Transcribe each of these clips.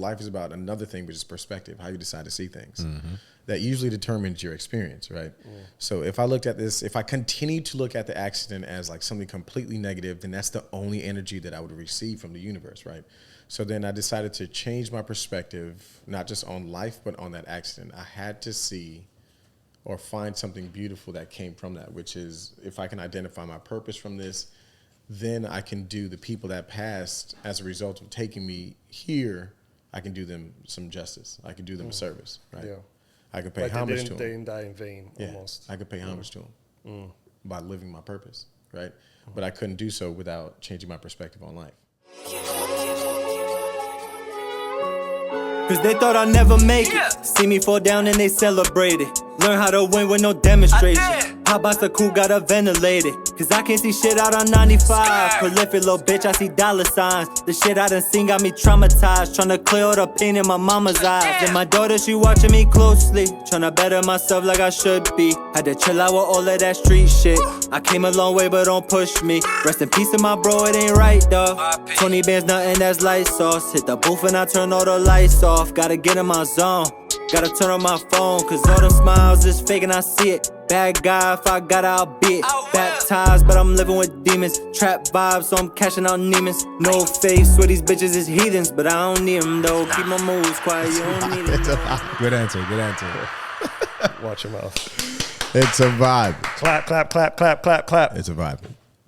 life is about another thing, which is perspective, how you decide to see things. That usually determines your experience, right? So if I looked at this, if I continue to look at the accident as like something completely negative, then that's the only energy that I would receive from the universe, right? So then I decided to change my perspective, not just on life, but on that accident. I had to see or find something beautiful that came from that, which is if I can identify my purpose from this, then I can do the people that passed as a result of taking me here, I can do them some justice. I can do them a service, right? Yeah. I could pay Like homage to them. they didn't die in vain, almost. I could pay homage to them by living my purpose, right? But I couldn't do so without changing my perspective on life. Cause they thought I'd never make it. See me fall down and they celebrated. Learn how to win with no demonstration. How about the cool got a ventilated? Cause I can't see shit out on 95. Prolific little bitch, I see dollar signs. The shit I done seen got me traumatized. Tryna clear all the pain in my mama's eyes. And my daughter, she watching me closely. Tryna better myself like I should be. Had to chill out with all of that street shit. I came a long way, but don't push me. Rest in peace to my bro, it ain't right, dawg. 20 bands, nothing that's light sauce. Hit the booth and I turn all the lights off. Gotta get in my zone. Gotta turn on my phone, cause all them smiles is fake and I see it. Bad guy, if I got out, I'll be it. Baptized, but I'm living with demons. Trap vibes, so I'm cashing out Neiman's. No face, swear these bitches is heathens, but I don't need them though. Keep my moves quiet, you don't need them. Good answer, good answer. Watch your mouth. It's a vibe. Clap, clap, clap, clap, clap, clap. It's a vibe.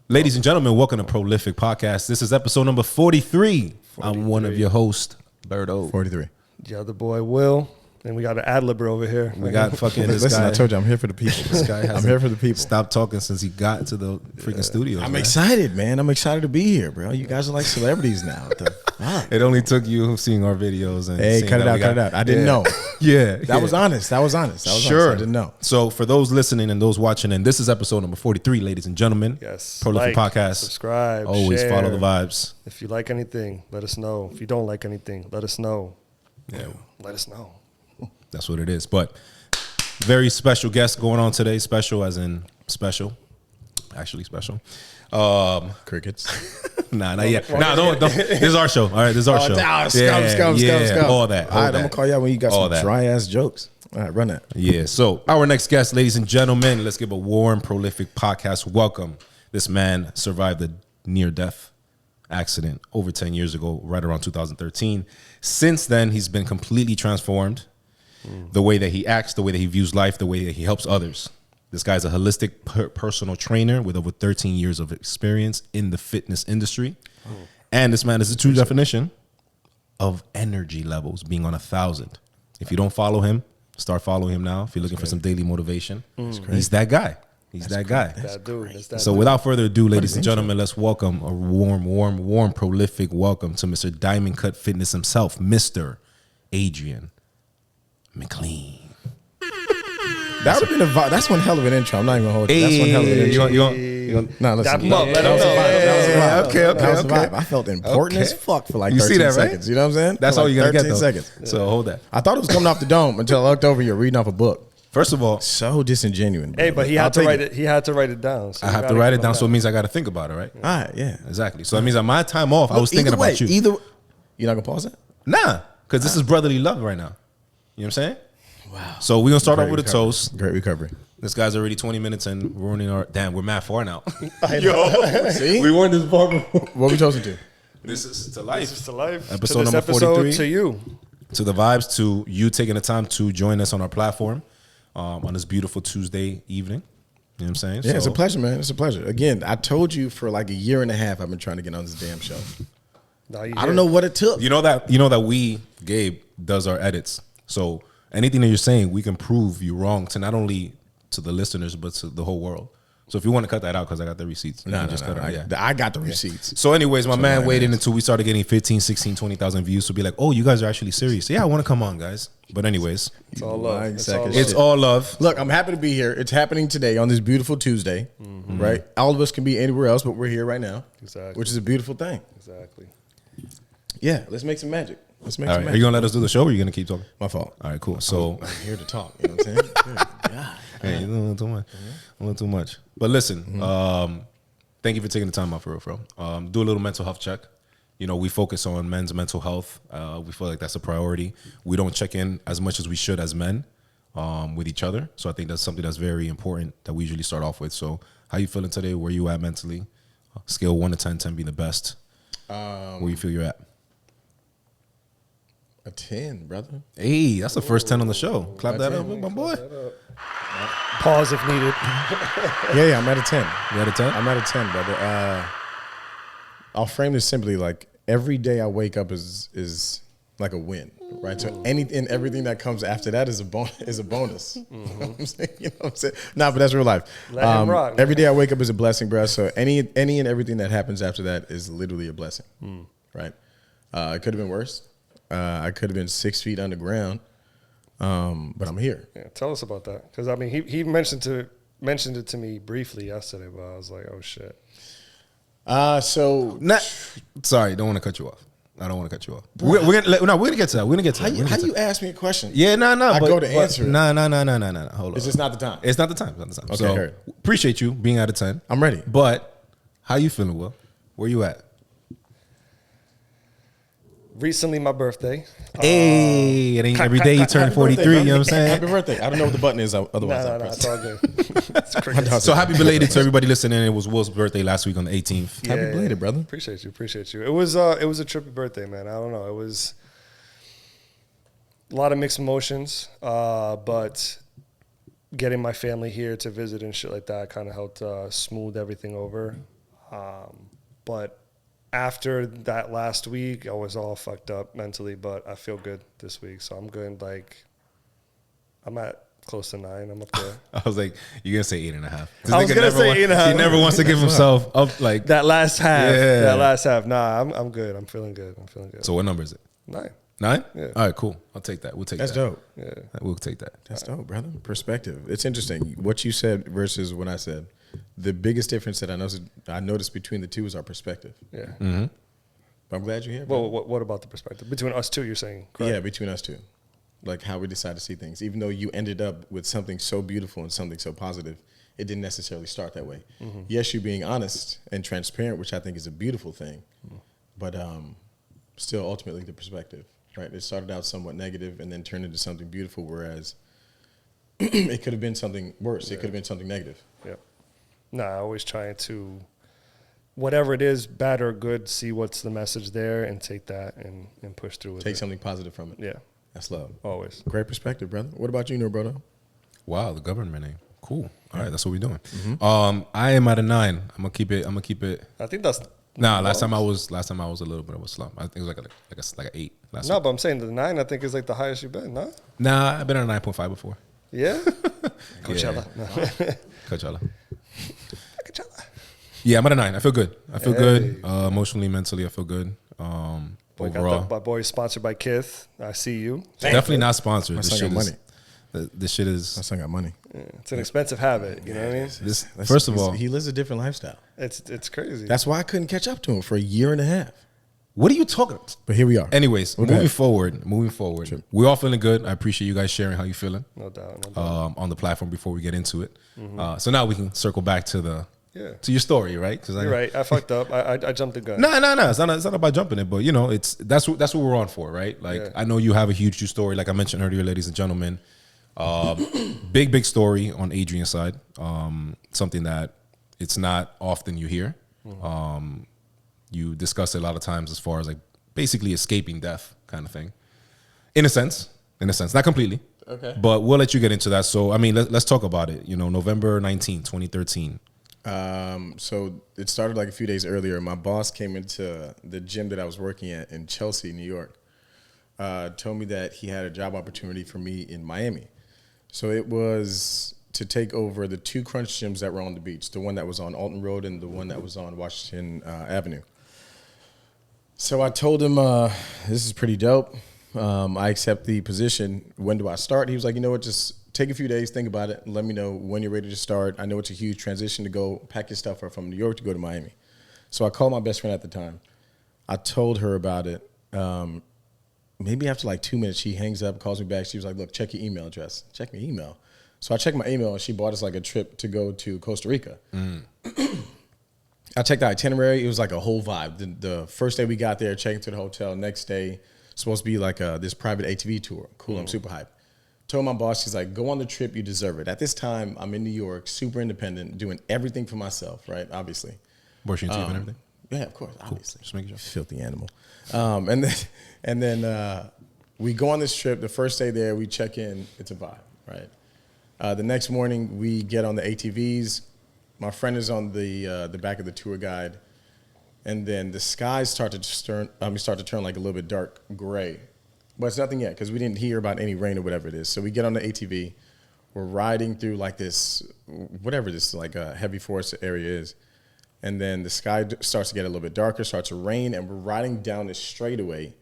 Ladies and gentlemen, welcome to Prolific Podcast. This is episode number 43. I'm one of your hosts, Berto. 43. The other boy, Will. And we got an ad-libber over here. We got fucking this Listen, guy. I told you I'm here for the people. This guy I'm here for the people. Stopped talking since he got to the freaking studio. I'm excited, man. I'm excited to be here, bro. You guys are like celebrities now. What the fuck? It only took you seeing our videos and Hey, seeing cut it that out, cut it out. I didn't know. Yeah, That was honest. That was honest. Sure. I didn't know. So for those listening and those watching, and this is episode number 43, ladies and gentlemen. Yes. Prolific Podcast. Subscribe. Always share. follow the vibes. If you like anything, let us know. If you don't like anything, let us know. Yeah. Let us know. That's what it is. But very special guest going on today. Special as in special. Actually special. Crickets. Nah, not yet. Nah, don't. This is our show. All right, this is our show. Scum. All that. All right, I'm going to call you out when you got All some that. dry-ass jokes. All right, run that. Yeah. So our next guest, ladies and gentlemen, let's give a warm, prolific podcast welcome. This man survived a near-death accident over 10 years ago, right around 2013. Since then, he's been completely transformed. The way that he acts, the way that he views life, the way that he helps others. This guy's a holistic personal trainer with over 13 years of experience in the fitness industry. And this man is the true definition of energy levels being on 1,000. If you don't follow him, start following him now. If you're looking for some daily motivation, he's that guy. He's that guy. That dude. That's that So dude. without further ado, ladies and gentlemen, let's welcome a warm, prolific welcome to Mr. Diamond Cut Fitness himself, Mr. Adrian McLean. That would have been a vibe. That's one hell of an intro. I'm not even going to hold you. That's one hell of an intro. No, listen. Dap him up. Let him That was a know. vibe. That was a vibe. Okay, That was a okay. vibe. I felt important as fuck for like You 13 see that, right? seconds. You know what I'm saying? That's For all like you're going to get, 13 though. seconds. So hold that. I thought it was coming off the dome until I looked over. You're reading off a book. First of all, So disingenuous. Hey, but he I'll had to take write it. He had to write it down. So I you have to gotta write give it down, him so it that. means I got to think about it, right? All right, yeah. Exactly. So that means on my time off, I was thinking Either way, about you. You're not going to pause it? Nah, because this is brotherly love right now. You know what I'm saying? Wow. So we're going to start off with a toast. Great recovery. This guy's already 20 minutes and ruining our... Damn, we're mad far now. See? We weren't this far before. What we toasting to? This is to life. This is to life. Episode to this number episode 43. to you. To the vibes, to you taking the time to join us on our platform on this beautiful Tuesday evening. You know what I'm saying? Yeah, it's a pleasure, man. It's a pleasure. Again, I told you for like a year and a half I've been trying to get on this damn show. Now you I here. don't know what it took. You know that we, Gabe, does our edits. So anything that you're saying, we can prove you wrong to not only to the listeners, but to the whole world. So if you want to cut that out, because I got the receipts. No, cut it out. Yeah. I got the receipts. So anyways, my man my waited man. until we started getting 15, 16, 20,000 views to be like, oh, you guys are actually serious. Yeah, I want to come on, guys. But anyways, It's all love. lying It's sack all of love. it's all love. Look, I'm happy to be here. It's happening today on this beautiful Tuesday, right? All of us can be anywhere else, but we're here right now, Exactly. which is a beautiful thing. Exactly. Yeah, let's make some magic. Let's make All some right, are magic. you going to let us do the show or are you going to keep talking? My fault. All right, cool. So, I'm here to talk. You know what I'm saying? Good God. hey, you're doing a little too much. A little too much. But listen, thank you for taking the time out for real, bro. Do a little mental health check. You know, we focus on men's mental health. We feel like that's a priority. We don't check in as much as we should as men with each other. So I think that's something that's very important that we usually start off with. So how you feeling today? Where you at mentally? Scale 1 to 10, 10 being the best. Where you feel you're at? A 10, brother. Hey, that's the first 10 on the show. Clap that up, my boy. Pause if needed. Yeah, I'm at a 10. You at a 10? I'm at a 10, brother. I'll frame this simply like every day I wake up is like a win, right? So anything, everything that comes after that is a bonus. You know what I'm saying? You know what I'm saying? Nah, but that's real life. Let him rock, every day I wake up is a blessing, bro. So any and everything that happens after that is literally a blessing, right? It could have been worse. I could have been 6 feet underground, but I'm here. Yeah, tell us about that, because I mean, he mentioned it to me briefly yesterday, but I was like, oh shit. Sorry, don't want to cut you off. I don't want to cut you off. We're gonna get to that. We're gonna get to that. How do you ask me a question? Yeah, no. I go to answer it. No. Hold on. It's just not the time. It's not the time. Okay, So heard. appreciate you being out of 10. I'm ready. But how you feeling, Will? Where you at? Recently, my birthday. Hey, it ain't every day you turn 43. You know what I'm saying? Happy birthday. I don't know what the button is. Otherwise, No, I'll press it's it. all good. It's crickets. So happy belated to everybody listening. It was Will's birthday last week on the 18th. Happy belated, brother. Appreciate you. It was a trippy birthday, man. I don't know. It was a lot of mixed emotions, but getting my family here to visit and shit like that kind of helped smooth everything over. But after that last week, I was all fucked up mentally, but I feel good this week, so I'm good. Like, I'm at close to 9. I'm up there. I was like, you're gonna say 8.5. I was gonna say 8.5. He never wants to give himself up like That last half. Yeah. That last half. Nah, I'm good. I'm feeling good. So what number is it? 9. 9? Yeah. All right, cool. I'll take that. We'll take That's that. dope. Yeah. We'll take that. That's dope, brother. Perspective. It's interesting. What you said versus what I said. The biggest difference that I noticed between the two is our perspective. Yeah. Mm-hmm. But I'm glad you're here. Bro. Well, what about the perspective between us two? You're saying, correct? Yeah, between us two. Like how we decide to see things. Even though you ended up with something so beautiful and something so positive, it didn't necessarily start that way. Mm-hmm. Yes, you being honest and transparent, which I think is a beautiful thing, but still ultimately the perspective, right? It started out somewhat negative and then turned into something beautiful, whereas it could have been something worse. It could have been something negative. Yeah. Nah, I always try to, whatever it is, bad or good, see what's the message there and take that and push through with it. Take something positive from it. Yeah. That's love. Always. Great perspective, brother. What about you, Berto? Wow, the government name. Cool. All right, that's what we're doing. Mm-hmm. I am at a 9. I'm gonna keep it. I think that's. Nah, last time I was a little bit of a slump. I think it was like an 8. Last No, week. but I'm saying the 9, I think, is like the highest you've been, no? Nah, I've been at a 9.5 before. Yeah? Coachella. Coachella. Coachella. Yeah, I'm at a 9. I feel good. I feel Hey. good. Emotionally, mentally, I feel good. Boy, Overall, my boy is sponsored by Kith. I see you. definitely not sponsored. My This son shit got is. money. This shit My is. son got money. Yeah, it's an expensive habit, you know what I mean? This, first of all, he lives a different lifestyle. It's crazy. That's why I couldn't catch up to him for a year and a half. what are you talking? But here we are. Anyways, Okay. moving forward, Sure. we're all feeling good. I appreciate you guys sharing how you feeling No doubt. on the platform before we get into it. So now we can circle back to Yeah. to your story, right? Because You're right. I fucked up. I jumped the gun. No. It's not about jumping it, but you know, that's what we're on for, right? Like Yeah. I know you have a huge story, like I mentioned earlier, ladies and gentlemen. Big story on Adrian's side. Something that it's not often you hear. You discuss it a lot of times as far as like basically escaping death kind of thing. In a sense, not completely. Okay. But we'll let you get into that. So I mean, let's talk about it. You know, November 19, 2013. So it started like a few days earlier. My boss came into the gym that I was working at in Chelsea, New York, told me that he had a job opportunity for me in Miami. So it was to take over the 2 crunch gyms that were on the beach, the one that was on Alton Road and the one that was on Washington Avenue. So I told him, this is pretty dope. I accept the position. When do I start? He was like, you know what, just take a few days, think about it, and let me know when you're ready to start. I know it's a huge transition to go pack your stuff up from New York to go to Miami. So I called my best friend at the time. I told her about it. Maybe after like 2 minutes, she hangs up, calls me back. She was like, look, check your email address. Check my email. So I checked my email, and she bought us like a trip to go to Costa Rica. I checked the itinerary. It was like a whole vibe. The first day we got there, checked into the hotel. Next day, supposed to be like this private ATV tour. Cool, I'm super hyped. Told my boss, she's like, go on the trip, you deserve it. At this time, I'm in New York, super independent, doing everything for myself, right? Obviously. Brushing your teeth and everything? Yeah, of course, obviously. Just making sure. Filthy animal. And then we go on this trip. The first day there, we check in. It's a vibe, right? The next morning, we get on the ATVs. My friend is on the back of the tour guide. And then the skies start to turn like a little bit dark gray. But it's nothing yet because we didn't hear about any rain or whatever it is. So we get on the ATV. We're riding through like this, whatever this like heavy forest area is. And then the sky starts to get a little bit darker, starts to rain, and we're riding down this straightaway.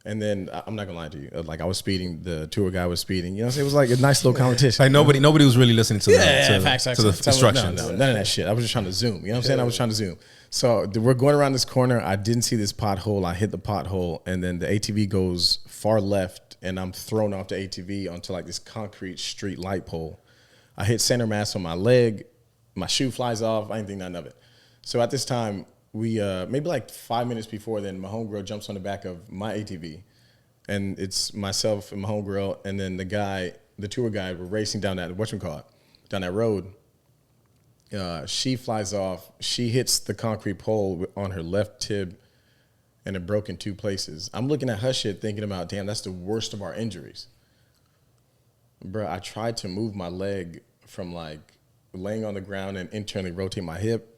And then I'm not gonna lie to you, like I was speeding, the tour guy was speeding. You know, it was like a nice little competition. Like nobody was really listening to the instructions. No, none of that shit. I was just trying to zoom. You know what I'm saying? I was trying to zoom. So we're going around this corner. I didn't see this pothole. I hit the pothole, and then the ATV goes far left, and I'm thrown off the ATV onto like this concrete street light pole. I hit center mass on my leg. My shoe flies off. I didn't think none of it. So at this time, we maybe like 5 minutes before then, my homegirl jumps on the back of my ATV, and it's myself and my homegirl, and then the tour guide, we're racing down that down that road. She flies off. She hits the concrete pole on her left tib, and it broke in 2 places. I'm looking at her shit, thinking about, damn, that's the worst of our injuries, bro. I tried to move my leg from like laying on the ground and internally rotate my hip.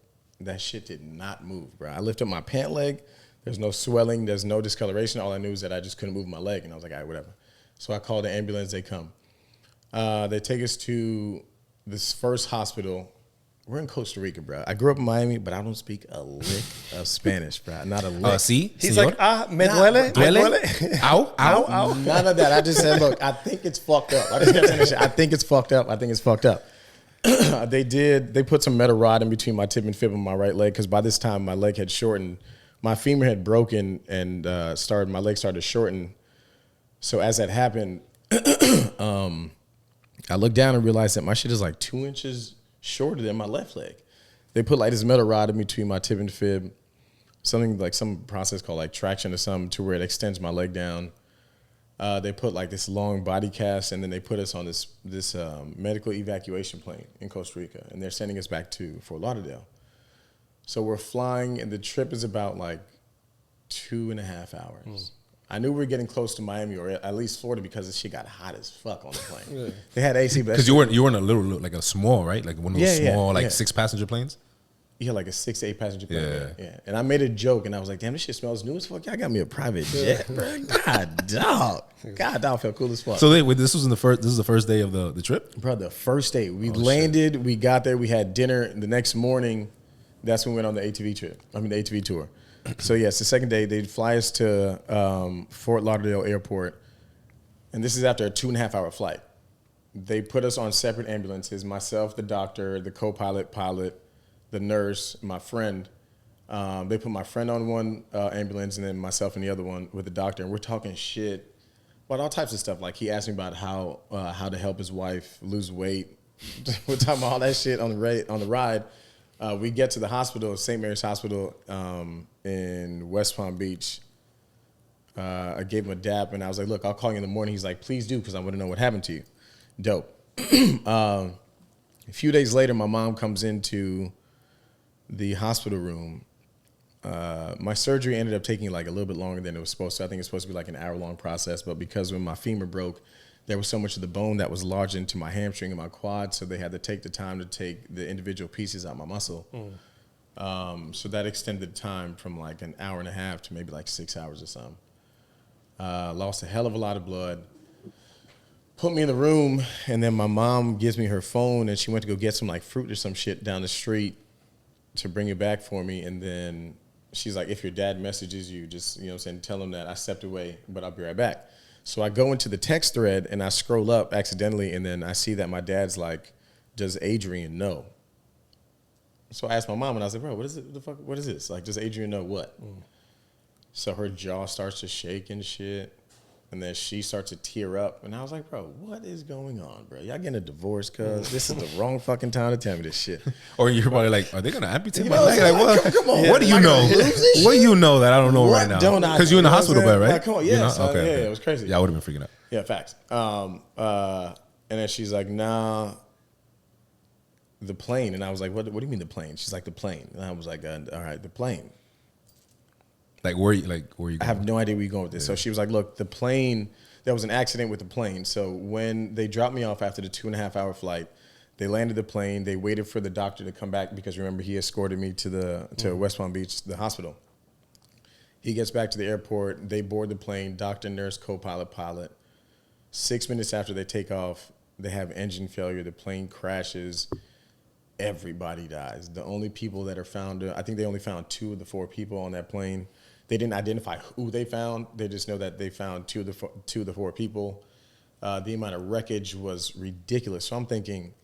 That shit did not move, bro. I lift up my pant leg. There's no swelling. There's no discoloration. All I knew is that I just couldn't move my leg. And I was like, all right, whatever. So I called the ambulance. They come. They take us to this first hospital. We're in Costa Rica, bro. I grew up in Miami, but I don't speak a lick of Spanish, bro. Not a lick. See? He's like, me duele. Duele? Ow, ow, ow. None of that. I just said, look, I think it's fucked up. I just kept saying this shit. I think it's fucked up. I think it's fucked up. They put some metal rod in between my tib and fib on my right leg because by this time my leg had shortened. My femur had broken and my leg started to shorten. So as that happened, I looked down and realized that my shit is like 2 inches shorter than my left leg. They put like this metal rod in between my tib and fib, something like some process called like traction or something to where it extends my leg down. They put like this long body cast, and then they put us on this medical evacuation plane in Costa Rica, and they're sending us back to Fort Lauderdale. So we're flying, and the trip is about like 2.5 hours. I knew we were getting close to Miami or at least Florida because this shit got hot as fuck on the plane. Really? They had AC, because you weren't a little like a small, right? Like one of those small 6-passenger planes. Yeah, like a 6 to 8 passenger plane. Yeah. And I made a joke, and I was like, damn, this shit smells new as fuck. Y'all got me a private jet, bro. God, dog, felt cool as fuck. So this is the first day of the trip? Bro, the first day. We landed, shit. We got there, we had dinner. The next morning, that's when we went on the ATV tour. So yes, the second day, they'd fly us to Fort Lauderdale Airport, and this is after a 2.5-hour flight. They put us on separate ambulances, myself, the doctor, the co-pilot, pilot, the nurse, my friend. They put my friend on one ambulance and then myself in the other one with the doctor. And we're talking shit about all types of stuff. Like he asked me about how to help his wife lose weight. We're talking about all that shit on the ride. We get to the hospital, St. Mary's Hospital in West Palm Beach. I gave him a dap and I was like, look, I'll call you in the morning. He's like, please do, because I want to know what happened to you. Dope. A few days later, my mom comes into the hospital room. My surgery ended up taking like a little bit longer than it was supposed to. I think it's supposed to be like an hour-long process, but because when my femur broke, there was so much of the bone that was lodged into my hamstring and my quad, so they had to take the time to take the individual pieces out of my muscle. So that extended the time from like an hour and a half to maybe like 6 hours or something. Lost a hell of a lot of blood. Put me in the room, and then my mom gives me her phone, and she went to go get some like fruit or some shit down the street to bring it back for me. And then she's like, if your dad messages you, just, you know what I'm saying, tell him that I stepped away, but I'll be right back. So I go into the text thread and I scroll up accidentally, and then I see that my dad's like, does Adrian know? So I asked my mom, and I was like, bro, what is it? What is this? Like, does Adrian know what? So her jaw starts to shake and shit. And then she starts to tear up. And I was like, bro, what is going on, bro? Y'all getting a divorce, cuz this is the wrong fucking time to tell me this shit. Or you're probably like, are they going to amputate my know leg? what I'm Like, what? saying? Come on. What do you I know? gotta lose this What do shit? you know that I don't know What right now? don't I Because you're in the know? hospital You know bed, what I'm right? saying? Like, come on, You yeah, know? son, Okay, yeah, okay. it was crazy. Yeah, I would have been freaking out. Yeah, facts. And then she's like, nah, the plane. And I was like, what do you mean the plane? She's like, the plane. And I was like, all right, the plane. Like, where you going? I have no idea where you're going with this. Yeah. So she was like, look, the plane, there was an accident with the plane. So when they dropped me off after the 2.5-hour flight, they landed the plane. They waited for the doctor to come back because remember, he escorted me to West Palm Beach, the hospital. He gets back to the airport. They board the plane, doctor, nurse, co-pilot, pilot. 6 minutes after they take off, they have engine failure. The plane crashes. Everybody dies. The only people that are found, I think they only found 2 of the 4 people on that plane. They didn't identify who they found. They just know that they found 2 of the 4 people. The amount of wreckage was ridiculous. So I'm thinking,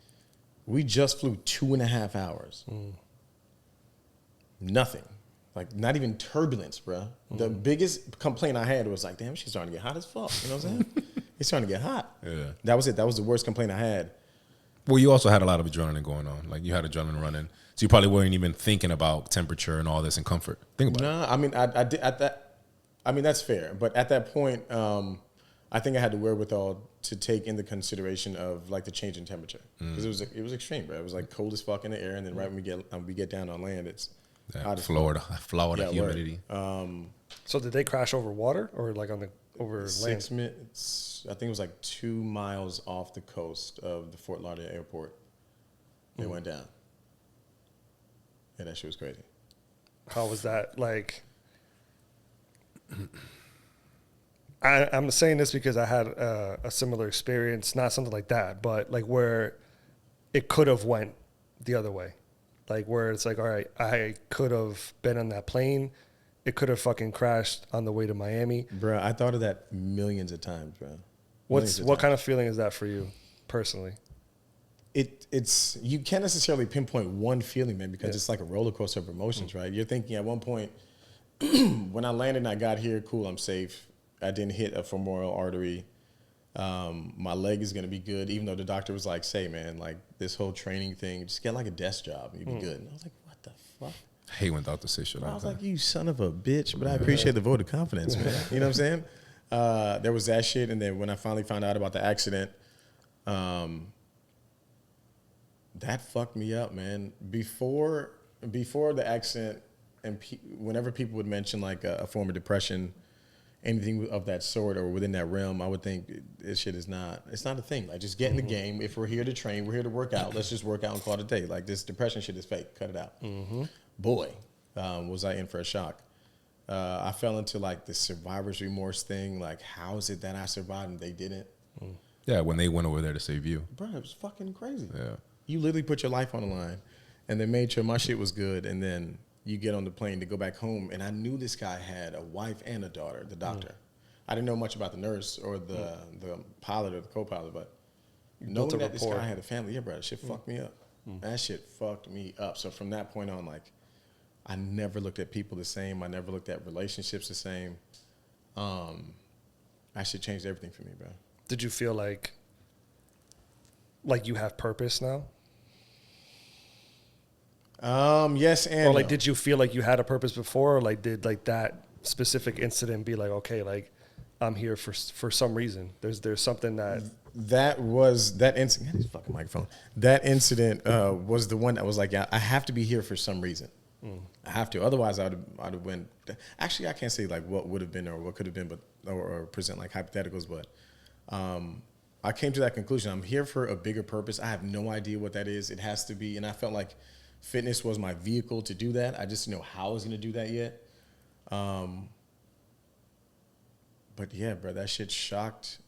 we just flew 2.5 hours. Nothing. Like, not even turbulence, bro. The biggest complaint I had was like, damn, she's starting to get hot as fuck. You know what I'm saying? It's starting to get hot. Yeah. That was it. That was the worst complaint I had. Well, you also had a lot of adrenaline going on. Like, you had adrenaline running. So you probably weren't even thinking about temperature and all this and comfort. Think about it. No, I mean, I did at that. I mean, that's fair. But at that point, I think I had the wherewithal to take into consideration of like the change in temperature because it was extreme, bro. It was like cold as fuck in the air, and then right when we get down on land, it's hot as Florida yeah, humidity. So did they crash over water or like over 6 land? minutes. I think it was like 2 miles off the coast of the Fort Lauderdale airport. They went down. Yeah, that shit was crazy. How was that? Like, I'm saying this because I had a similar experience, not something like that, but like where it could have went the other way. Like where it's like, all right, I could have been on that plane. It could have fucking crashed on the way to Miami. Bro, I thought of that millions of times, bro. What kind of feeling is that for you personally? It's you can't necessarily pinpoint one feeling, man, because it's like a roller coaster of emotions, right? You're thinking at one point, when I landed and I got here, cool, I'm safe. I didn't hit a femoral artery. My leg is gonna be good, even though the doctor was like, "Say, man, like this whole training thing, just get like a desk job, and you'll be good." And I was like, "What the fuck?" I hate when doctors say shit I like was that. like, "You son of a bitch," but I appreciate the vote of confidence, man. You know what I'm saying? There was that shit, and then when I finally found out about the accident, that fucked me up, man. Before the accident, and whenever people would mention like a form of depression, anything of that sort or within that realm, I would think this shit is not. It's not a thing. Like, just get in the game. If we're here to train, we're here to work out. Let's just work out and call it a day. Like, this depression shit is fake. Cut it out. Boy, was I in for a shock. I fell into like the survivor's remorse thing. Like, how is it that I survived and they didn't? Yeah, when they went over there to save you. Bro, it was fucking crazy. Yeah. You literally put your life on the line and then made sure my shit was good. And then you get on the plane to go back home. And I knew this guy had a wife and a daughter, the doctor. I didn't know much about the nurse or the pilot or the co-pilot, but knowing that this guy had a family, yeah, bro, that shit fucked me up. That shit fucked me up. So from that point on, like, I never looked at people the same. I never looked at relationships the same. That shit changed everything for me, bro. Did you feel like you have purpose now? Yes and or like, no. did you feel like you had a purpose before, or like did like that specific incident be like, okay, like I'm here for some reason? There's something that that incident. This fucking microphone. That incident was the one that was like, yeah, I have to be here for some reason. I have to. Otherwise, I'd have went. Actually, I can't say like what would have been or what could have been, but or present like hypotheticals. But I came to that conclusion. I'm here for a bigger purpose. I have no idea what that is. It has to be, and I felt like fitness was my vehicle to do that. I just didn't know how I was going to do that yet. But yeah, bro, that shit shocked.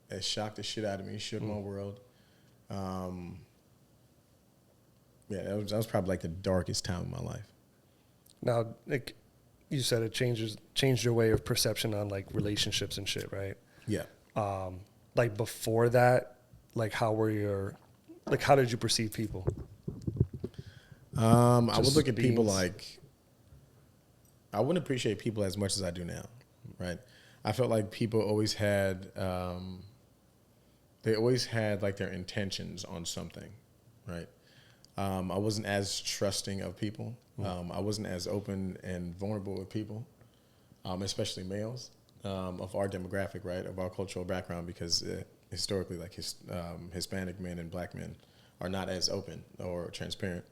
It shocked the shit out of me. Shook my world. Yeah, that was probably like the darkest time of my life. now, like you said, it changed your way of perception on like relationships and shit, right? Yeah. Like before that, like how did you perceive people? I would Just look at people beings. like, I wouldn't appreciate people as much as I do now, right? I felt like people always had, they always had like their intentions on something, right? I wasn't as trusting of people. I wasn't as open and vulnerable with people, especially males of our demographic, right, of our cultural background, because historically, like Hispanic men and black men are not as open or transparent.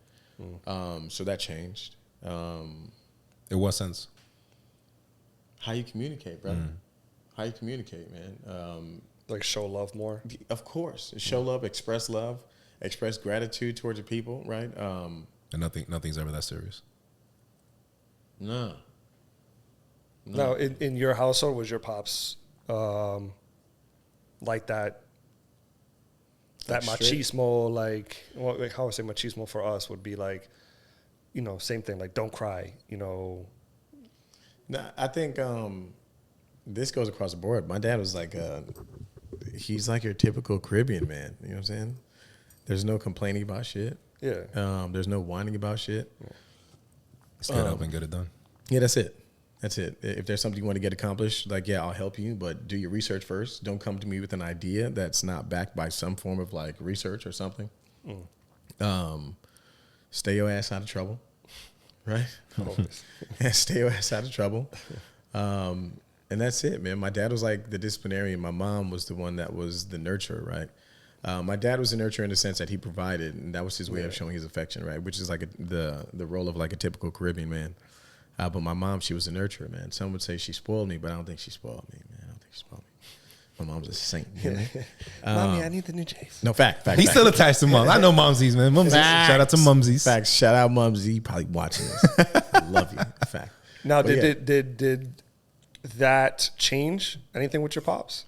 So that changed. In what sense? How you communicate, bro. How you communicate, man. Like show love more. Of course. Show love, express gratitude towards the people, right? And nothing's ever that serious. No. Now, in your household, was your pops like that? That machismo, like, well, like how I say machismo for us would be like, you know, same thing, like don't cry, you know. No, I think this goes across the board. My dad was like, he's like your typical Caribbean man. You know what I'm saying? There's no complaining about shit. Yeah. There's no whining about shit. Just get up and get it done. Yeah, that's it. That's it. If there's something you want to get accomplished, like, yeah, I'll help you, but do your research first. Don't come to me with an idea that's not backed by some form of like research or something. Stay your ass out of trouble, right? Yeah, stay your ass out of trouble. And that's it, man. My dad was like the disciplinarian. My mom was the one that was the nurturer, right? My dad was the nurturer in the sense that he provided, and that was his way of showing his affection, right? Which is like the role of like a typical Caribbean man. But my mom, she was a nurturer, man. Some would say she spoiled me, but I don't think she spoiled me, man. I don't think she spoiled me. My mom's a saint. You know? Mommy, I need the new J's. No, fact. He's still attached to mom. I know Mumsies, man. Mumsies. Shout out to Mumsies. Facts. Shout out Mumsy. You probably watching this. I love you. Fact. Now, But did that change anything with your pops?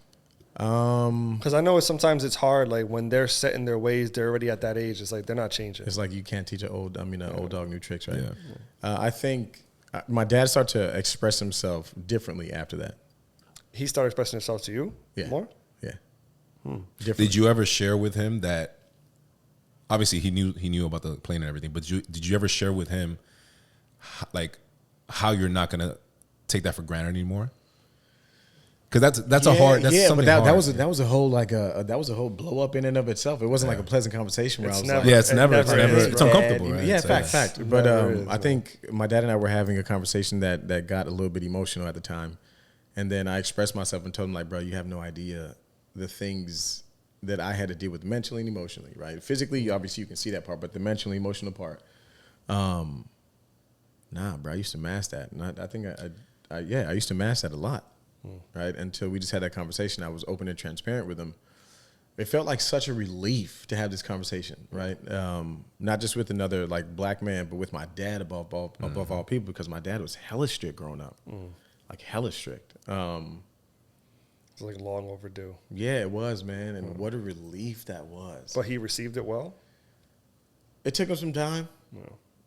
yeah. Because I know sometimes it's hard. Like when they're set in their ways, they're already at that age. It's like they're not changing. It's like you can't teach an old dog new tricks, right? Yeah. I think my dad started to express himself differently after that. He started expressing himself to you more? Yeah. Did you ever share with him that? Obviously, he knew about the plane and everything. But did you ever share with him, like, how you're not gonna take that for granted anymore? Because that's a hard. That's something but hard. that was a whole blow up in and of itself. It wasn't like a pleasant conversation where It's I was never- like, Yeah, it's never. It's Dad, uncomfortable, right? Yeah, So, fact. But Never is, I think my dad and I were having a conversation that got a little bit emotional at the time, and then I expressed myself and told him like, bro, you have no idea the things that I had to deal with mentally and emotionally, right? Physically, obviously you can see that part, but the mentally emotional part, nah, bro, I used to mask that, and I think I used to mask that a lot. Right, until we just had that conversation. I was open and transparent with him. It felt like such a relief to have this conversation, right? Not just with another like black man, but with my dad above all people, because my dad was hella strict growing up, like hella strict. It's like long overdue. Yeah, it was, man, and what a relief that was. But he received it well? It took him some time.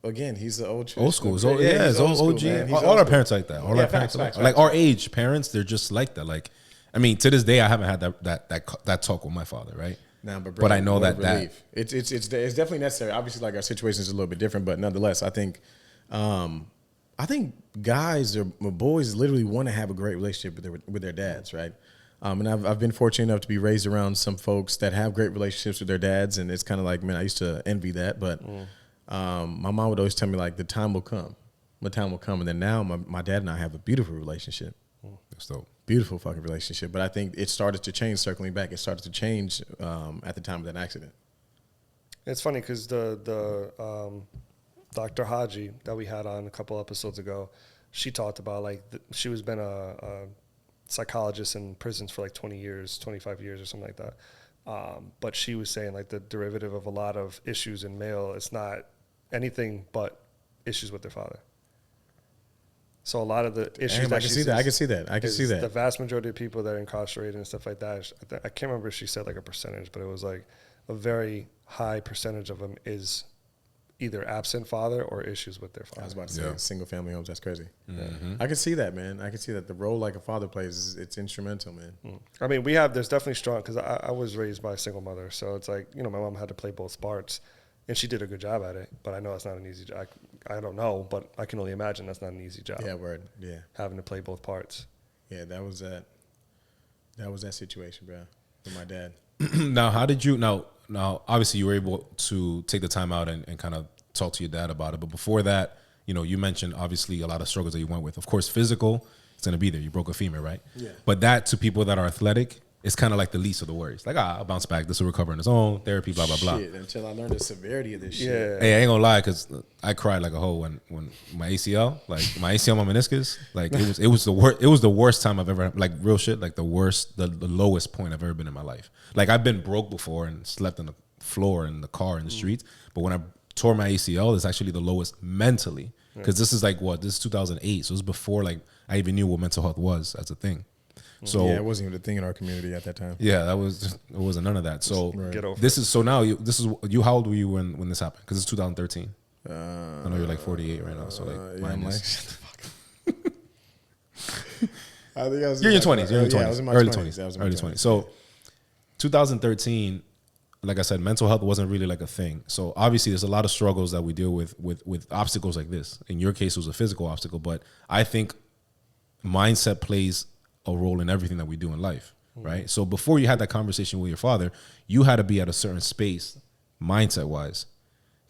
Again, he's the old Old school. school. It's he's old school, OG. man. He's All old our school. parents like that. All Yeah, our parents facts. like our age parents. They're just like that. Like, I mean, to this day, I haven't had that talk with my father, right? Nah, But I know what a that relief. It's definitely necessary. Obviously, like our situation is a little bit different, but nonetheless, I think guys or boys literally want to have a great relationship with their dads, right? And I've been fortunate enough to be raised around some folks that have great relationships with their dads, and it's kind of like, man, I used to envy that, but my mom would always tell me like, the time will come, and then now my dad and I have a beautiful relationship. That's dope. Beautiful fucking relationship. But I think it started to change, circling back. It started to change at the time of that accident. It's funny because the Dr. Haji that we had on a couple episodes ago, she talked about like she was been a psychologist in prisons for like 20 years, 25 years or something like that. But she was saying like the derivative of a lot of issues in male, it's not anything but issues with their father. So a lot of the issues I can see that. I can see that. The vast majority of people that are incarcerated and stuff like that, I can't remember if she said like a percentage, but it was like a very high percentage of them is either absent father or issues with their father. I was about to say single family homes. That's crazy. I can see that, man. I can see that the role like a father plays, it's instrumental, man. I mean, there's definitely strong, because I was raised by a single mother. So it's like, my mom had to play both parts. And she did a good job at it, but I know it's not an easy job. I don't know, but I can only imagine that's not an easy job. Yeah, word. Yeah. Having to play both parts. Yeah, that was that. That was that situation, bro, with my dad. Now, how did you now obviously you were able to take the time out and kind of talk to your dad about it, but before that, you mentioned obviously a lot of struggles that you went with. Of course, physical, it's gonna be there. You broke a femur, right? Yeah. But that, to people that are athletic, it's kind of like the least of the worries. Like, I'll bounce back. This will recover on its own. Therapy, blah blah blah. Shit, until I learned the severity of this shit. Yeah. Hey, I ain't gonna lie, because I cried like a hoe when my ACL, my meniscus, like it was the worst time I've ever, like, real shit, like the lowest point I've ever been in my life. Like, I've been broke before and slept on the floor in the car in the streets, but when I tore my ACL, it's actually the lowest mentally, because this is this is 2008, so it was before like I even knew what mental health was as a thing. So yeah, it wasn't even a thing in our community at that time. yeah, it wasn't none of that. So Get over this is, so now you how old were you when this happened? Because it's 2013. I know you're like 48 right now, so like Yeah, I'm like, shut the fuck up. I think I was you're in your 20s. You're in your 20s. Yeah, I was in my early 20s. 20s. I was in my Early 20s. 20s. So 2013, like I said, mental health wasn't really like a thing. So obviously there's a lot of struggles that we deal with obstacles like this. In your case, it was a physical obstacle, but I think mindset plays a role in everything that we do in life, right? So before you had that conversation with your father, you had to be at a certain space, mindset-wise,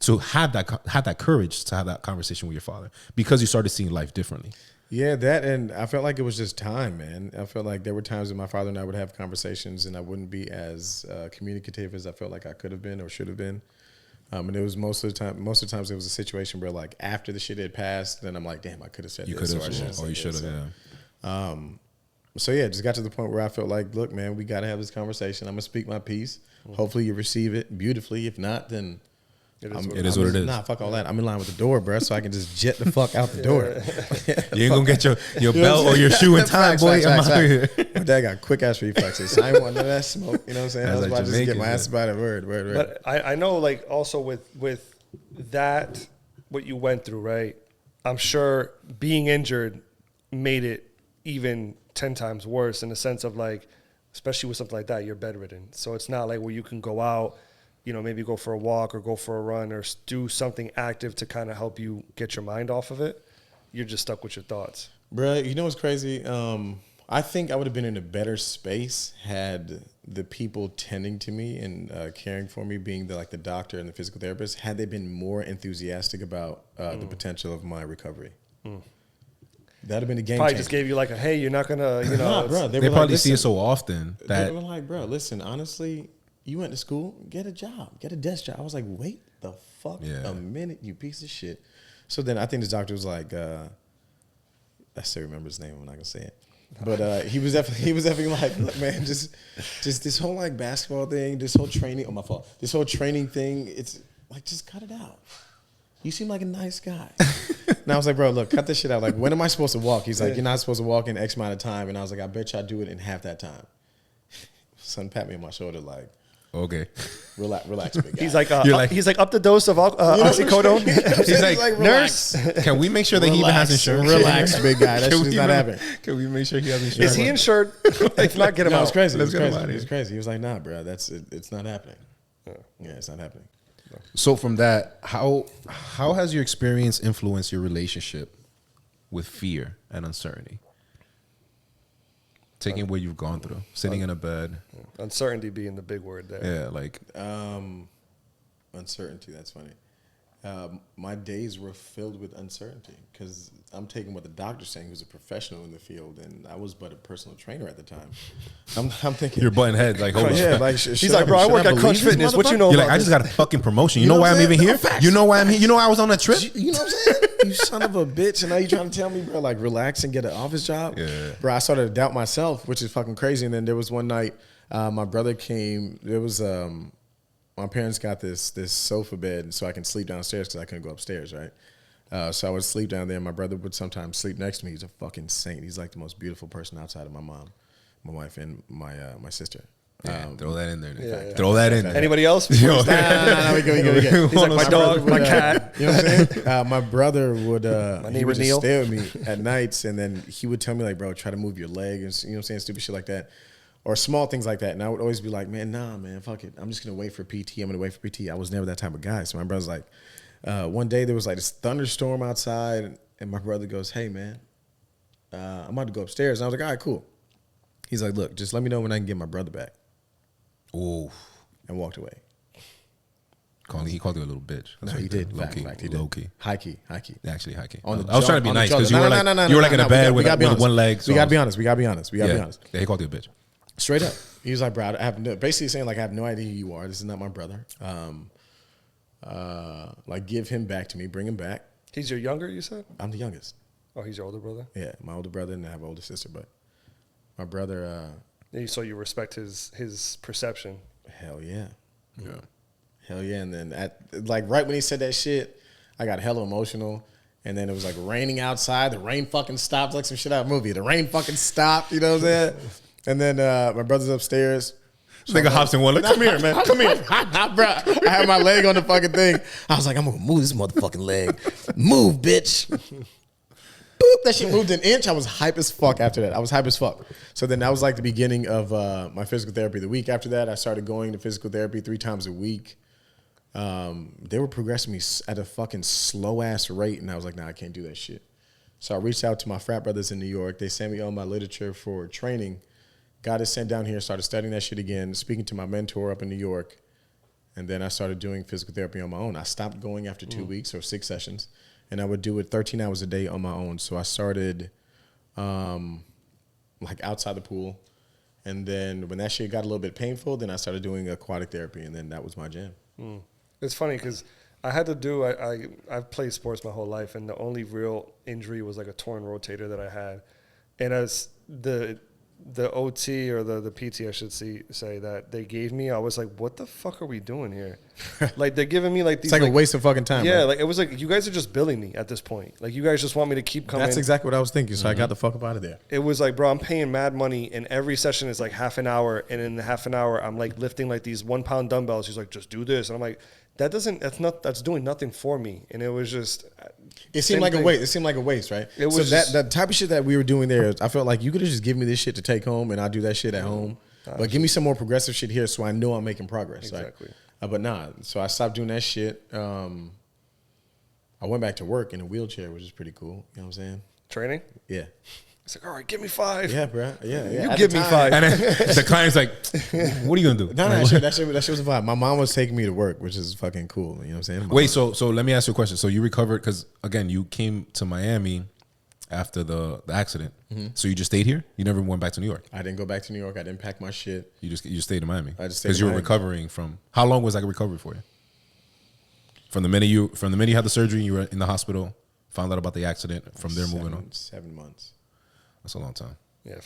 to have that courage to have that conversation with your father, because you started seeing life differently. Yeah, that, and I felt like it was just time, man. I felt like there were times that my father and I would have conversations and I wouldn't be as communicative as I felt like I could have been or should have been. And it was most of the times it was a situation where, like, after the shit had passed, then I'm like, damn, I could have said You this, could or I have, or you should have, yeah. So yeah, just got to the point where I felt like, look, man, we got to have this conversation. I'm gonna speak my piece. Hopefully you receive it beautifully. If not, then It is what it is. Nah, fuck all that. I'm in line with the door, bro, so I can just jet the fuck out the door. You ain't gonna get your belt or your shoe in time, boy. I'm out here. My dad got quick ass reflexes. I ain't want none of that smoke. You know what I'm saying? I was That's about like to just get my Jamaican, ass about it. Word. But I know, like, also with that, what you went through, right? I'm sure being injured made it even 10 times worse, in the sense of, like, especially with something like that, you're bedridden. So it's not like where you can go out, maybe go for a walk or go for a run or do something active to kind of help you get your mind off of it. You're just stuck with your thoughts. Bro, you know what's crazy? I think I would have been in a better space had the people tending to me and caring for me, being the doctor and the physical therapist, had they been more enthusiastic about the potential of my recovery. That'd have been a game Probably changer. just gave you like a, hey, you're not gonna, Nah, bro, They were probably like, see it listen, so often that they were like, bro, listen, honestly, you went to school, get a job, get a desk job. I was like, wait the fuck a minute, you piece of shit. So then I think this doctor was like, I still remember his name. I'm not gonna say it, but he was definitely like, look, man, just this whole like basketball thing, this whole training. Oh, my fault. This whole training thing. It's like, just cut it out. You seem like a nice guy. And I was like, bro, look, cut this shit out. Like, when am I supposed to walk? He's like, you're not supposed to walk in X amount of time. And I was like, I bet you I do it in half that time. Son pat me on my shoulder like, okay. Relax, big guy. he's like up the dose of oxycodone. He's like, nurse. Can we make sure that he even has insurance? Relax, big guy. That shit's not happening. Can we make sure he has insurance? Is he insured? If not, get him No, out. it's crazy. Let's It's get him crazy. out of It's here. crazy. He was like, nah, bro, it's not happening. Yeah, it's not happening. So from that, how has your experience influenced your relationship with fear and uncertainty? Taking what you've gone through, sitting in a bed. Uncertainty being the big word there. Yeah, like Uncertainty. That's funny. My days were filled with uncertainty because I'm taking what the doctor's saying, who's a professional in the field, and I was but a personal trainer at the time. I'm thinking you're butting heads. Like, hold on. yeah, like He's like, bro, I work at Crunch Fitness. What you know You're about like, I just this? got a fucking promotion. You You know know why what I'm I'm even saying? here? No, facts. You know why I'm here? You know why I was on that trip? You know what I'm saying? You son of a bitch. And now you trying to tell me, bro, like, relax and get an office job? Yeah. Bro, I started to doubt myself, which is fucking crazy. And then there was one night, my brother came. There was, my parents got this sofa bed so I can sleep downstairs because I couldn't go upstairs, right? So I would sleep down there. My brother would sometimes sleep next to me. He's a fucking saint. He's like the most beautiful person outside of my mom, my wife, and my sister. Yeah, throw that in there. Yeah. Throw that in there. Anybody else? Nah, we good. He's like, my dog, my cat. You know what I'm saying? My brother would he neighbor would just Neil. stay with me at nights, and then he would tell me like, bro, try to move your leg, and you know what I'm saying, stupid shit like that, or small things like that. And I would always be like, man, nah, man, fuck it. I'm just gonna wait for PT. I'm gonna wait for PT. I was never that type of guy. So my brother's like, one day there was like this thunderstorm outside, and my brother goes, hey man, I'm about to go upstairs. And I was like, all right, cool. He's like, look, just let me know when I can get my brother back. Ooh. And walked away. He called you a little bitch. No, he did. Low key. Fact, he did. Low key. High key. Actually, high key. On the I was trying to be on the nice shoulder. because you were like in a bed with one leg. We gotta be honest. We gotta be honest. Yeah, he called you a bitch. Straight up. He was like, bro, I have no, basically saying like, I have no idea who you are. This is not my brother. Like, give him back to me. Bring him back. He's your younger, you said? I'm the youngest. Oh, he's your older brother? Yeah, my older brother, and I have an older sister. But my brother, So you respect his perception. hell yeah. Yeah. Hell yeah. And then right when he said that shit, I got hella emotional. And then it was like raining outside. The rain fucking stopped, like some shit out of a movie. The rain fucking stopped, you know what I'm saying? And then my brother's upstairs. This nigga hops in one. Like, come here, man. Come here. Bro, I had my leg on the fucking thing. I was like, I'm gonna move this motherfucking leg. Move, bitch. Boop. That shit moved an inch. I was hype as fuck after that. I was hype as fuck. So then that was like the beginning of my physical therapy. The week after that, I started going to physical therapy 3 times a week. They were progressing me at a fucking slow ass rate, and I was like, nah, I can't do that shit. So I reached out to my frat brothers in New York. They sent me all my literature for training. Got it sent down here, started studying that shit again, speaking to my mentor up in New York, and then I started doing physical therapy on my own. I stopped going after 2 weeks or 6 sessions, and I would do it 13 hours a day on my own. So I started like outside the pool, and then when that shit got a little bit painful, then I started doing aquatic therapy, and then that was my jam. It's funny because I had to do, I've played sports my whole life, and the only real injury was like a torn rotator that I had. And as the OT or the PT, I should say that they gave me, I was like, what the fuck are we doing here? Like, they're giving me like these. It's like a waste of fucking time. Yeah, right? like it was like, you guys are just billing me at this point. Like, you guys just want me to keep coming. That's exactly what I was thinking. So I got the fuck up out of there. It was like, bro, I'm paying mad money, and every session is like half an hour. And in the half an hour, I'm like lifting like these 1 pound dumbbells. He's like, just do this. And I'm like, that's doing nothing for me. And it was just, it seemed like a waste. It seemed like a waste, right? It was so just, that type of shit that we were doing there, I felt like you could have just given me this shit to take home, and I'll do that shit at home. But give me some more progressive shit here, so I know I'm making progress. Exactly. Right? But nah. So I stopped doing that shit. I went back to work in a wheelchair, which is pretty cool. You know what I'm saying? training. Yeah. It's like, all right, give me 5. Yeah, bro. Yeah. You give me 5. And then the client's like, what are you going to do? No, that shit was a vibe. My mom was taking me to work, which is fucking cool. You know what I'm saying? Wait, so let me ask you a question. So you recovered because, again, you came to Miami after the accident. Mm-hmm. So you just stayed here? You never went back to New York? I didn't go back to New York. I didn't pack my shit. You just stayed in Miami? I just stayed in because you were Miami. recovering from, how long was that recovery for you? From the minute you had the surgery, you were in the hospital, found out about the accident, from there moving on? 7 months. That's a long time. Yeah, that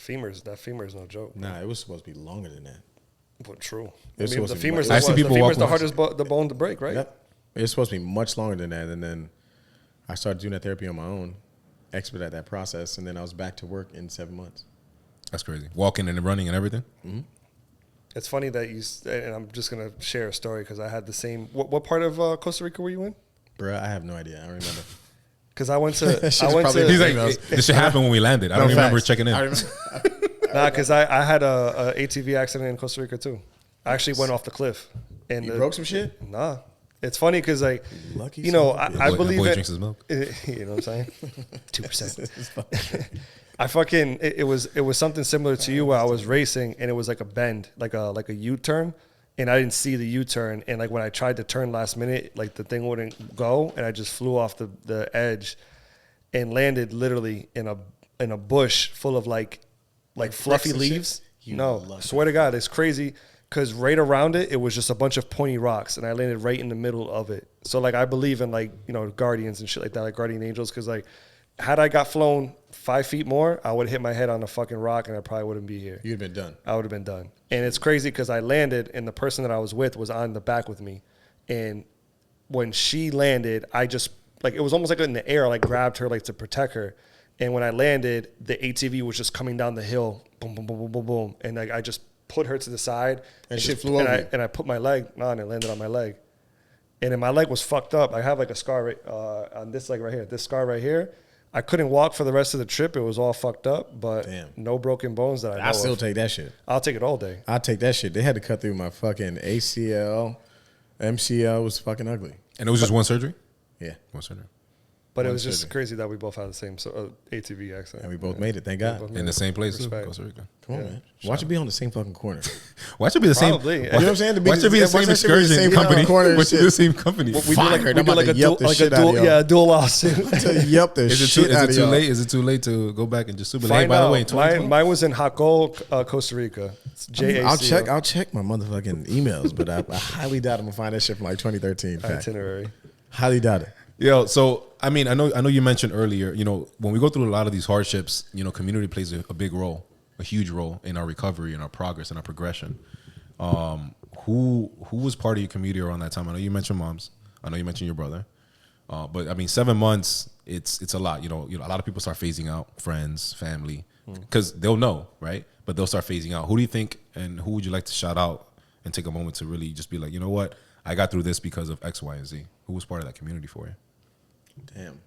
femur is no joke. Nah, it was supposed to be longer than that. But true. It was I mean, the supposed to be femur's much- I see people the walk femur's the on- hardest the bone to break, right? Yep. It's supposed to be much longer than that. And then I started doing that therapy on my own, expedite that process, and then I was back to work in 7 months. That's crazy. Walking and running and everything? Mm-hmm. It's funny that and I'm just going to share a story because I had the same. What part of Costa Rica were you in? Bruh, I have no idea. I don't remember. Because I went to. That shit's probably He's like, Emails. this shit happened when we landed. I don't remember facts. checking in. I remember. Nah, because I had a ATV accident in Costa Rica too. I actually went off the cliff. And You broke some shit? Nah. It's funny because Lucky you know, son of a I Boy- believe boy it. drinks his milk. You know what I'm saying? 2%. I fucking it was something similar to you where I was racing and it was like a bend, like a U-turn, and I didn't see the U-turn, and like when I tried to turn last minute, like the thing wouldn't go, and I just flew off the edge and landed literally in a bush full of like fluffy bricks and shit? leaves. You No, lucky. swear to God, it's crazy. Because right around it, it was just a bunch of pointy rocks, and I landed right in the middle of it. So, like, I believe in, like, you know, guardians and shit like that, like guardian angels, because, like, had I got flown 5 feet more, I would have hit my head on a fucking rock, and I probably wouldn't be here. You'd been done. I would have been done. And it's crazy because I landed, and the person that I was with was on the back with me. And when she landed, I just, like, it was almost like in the air, like, grabbed her, like, to protect her. And when I landed, the ATV was just coming down the hill, boom, boom, boom, boom, boom, boom. And, like, I just put her to the side. And she just flew over you. And I put my leg on and landed on my leg. And then my leg was fucked up. I have, like, a scar right, on this leg right here. This scar right here. I couldn't walk for the rest of the trip. It was all fucked up, but Damn. no broken bones that I know I still of. take that shit. I'll take it all day. I'll take that shit. They had to cut through my fucking ACL. MCL was fucking ugly. And it was just one surgery? Yeah. One surgery. But it One was just surgery. crazy that we both had the same ATV accent. And we both made it, thank God. both In made the it. same place, too, Respect. Costa Rica. Come on, Yeah. man. Why don't you be on the same fucking corner? Why should be the same? Probably. Why, You know what I'm saying? To be why should be the why same should be the excursion same company? fucking corner Why should be shit? the same company? We do Fire. like, I'm we do about like to a yelp dual, the like a shit out dual, of y'all. yeah, dual lawsuit. To yelp the Is it shit out of too y'all. late? Is it too late to go back and just super late? Find By the out. way, in 2020? Mine was in Jaco, Costa Rica. It's JACO. I'll check my motherfucking emails, but I highly doubt I'm gonna find that shit from like 2013. Fact. Itinerary. Highly doubt it. Yo, so I mean, I know you mentioned earlier, when we go through a lot of these hardships, community plays a big role, a huge role in our recovery, in our progress, in our progression. Who was part of your community around that time? I know you mentioned moms. I know you mentioned your brother. But I mean, 7 months, it's a lot. A lot of people start phasing out, friends, family, because they'll know, right? But they'll start phasing out. Who do you think, and who would you like to shout out and take a moment to really just be like, you know what? I got through this because of X, Y, and Z. Who was part of that community for you? Damn.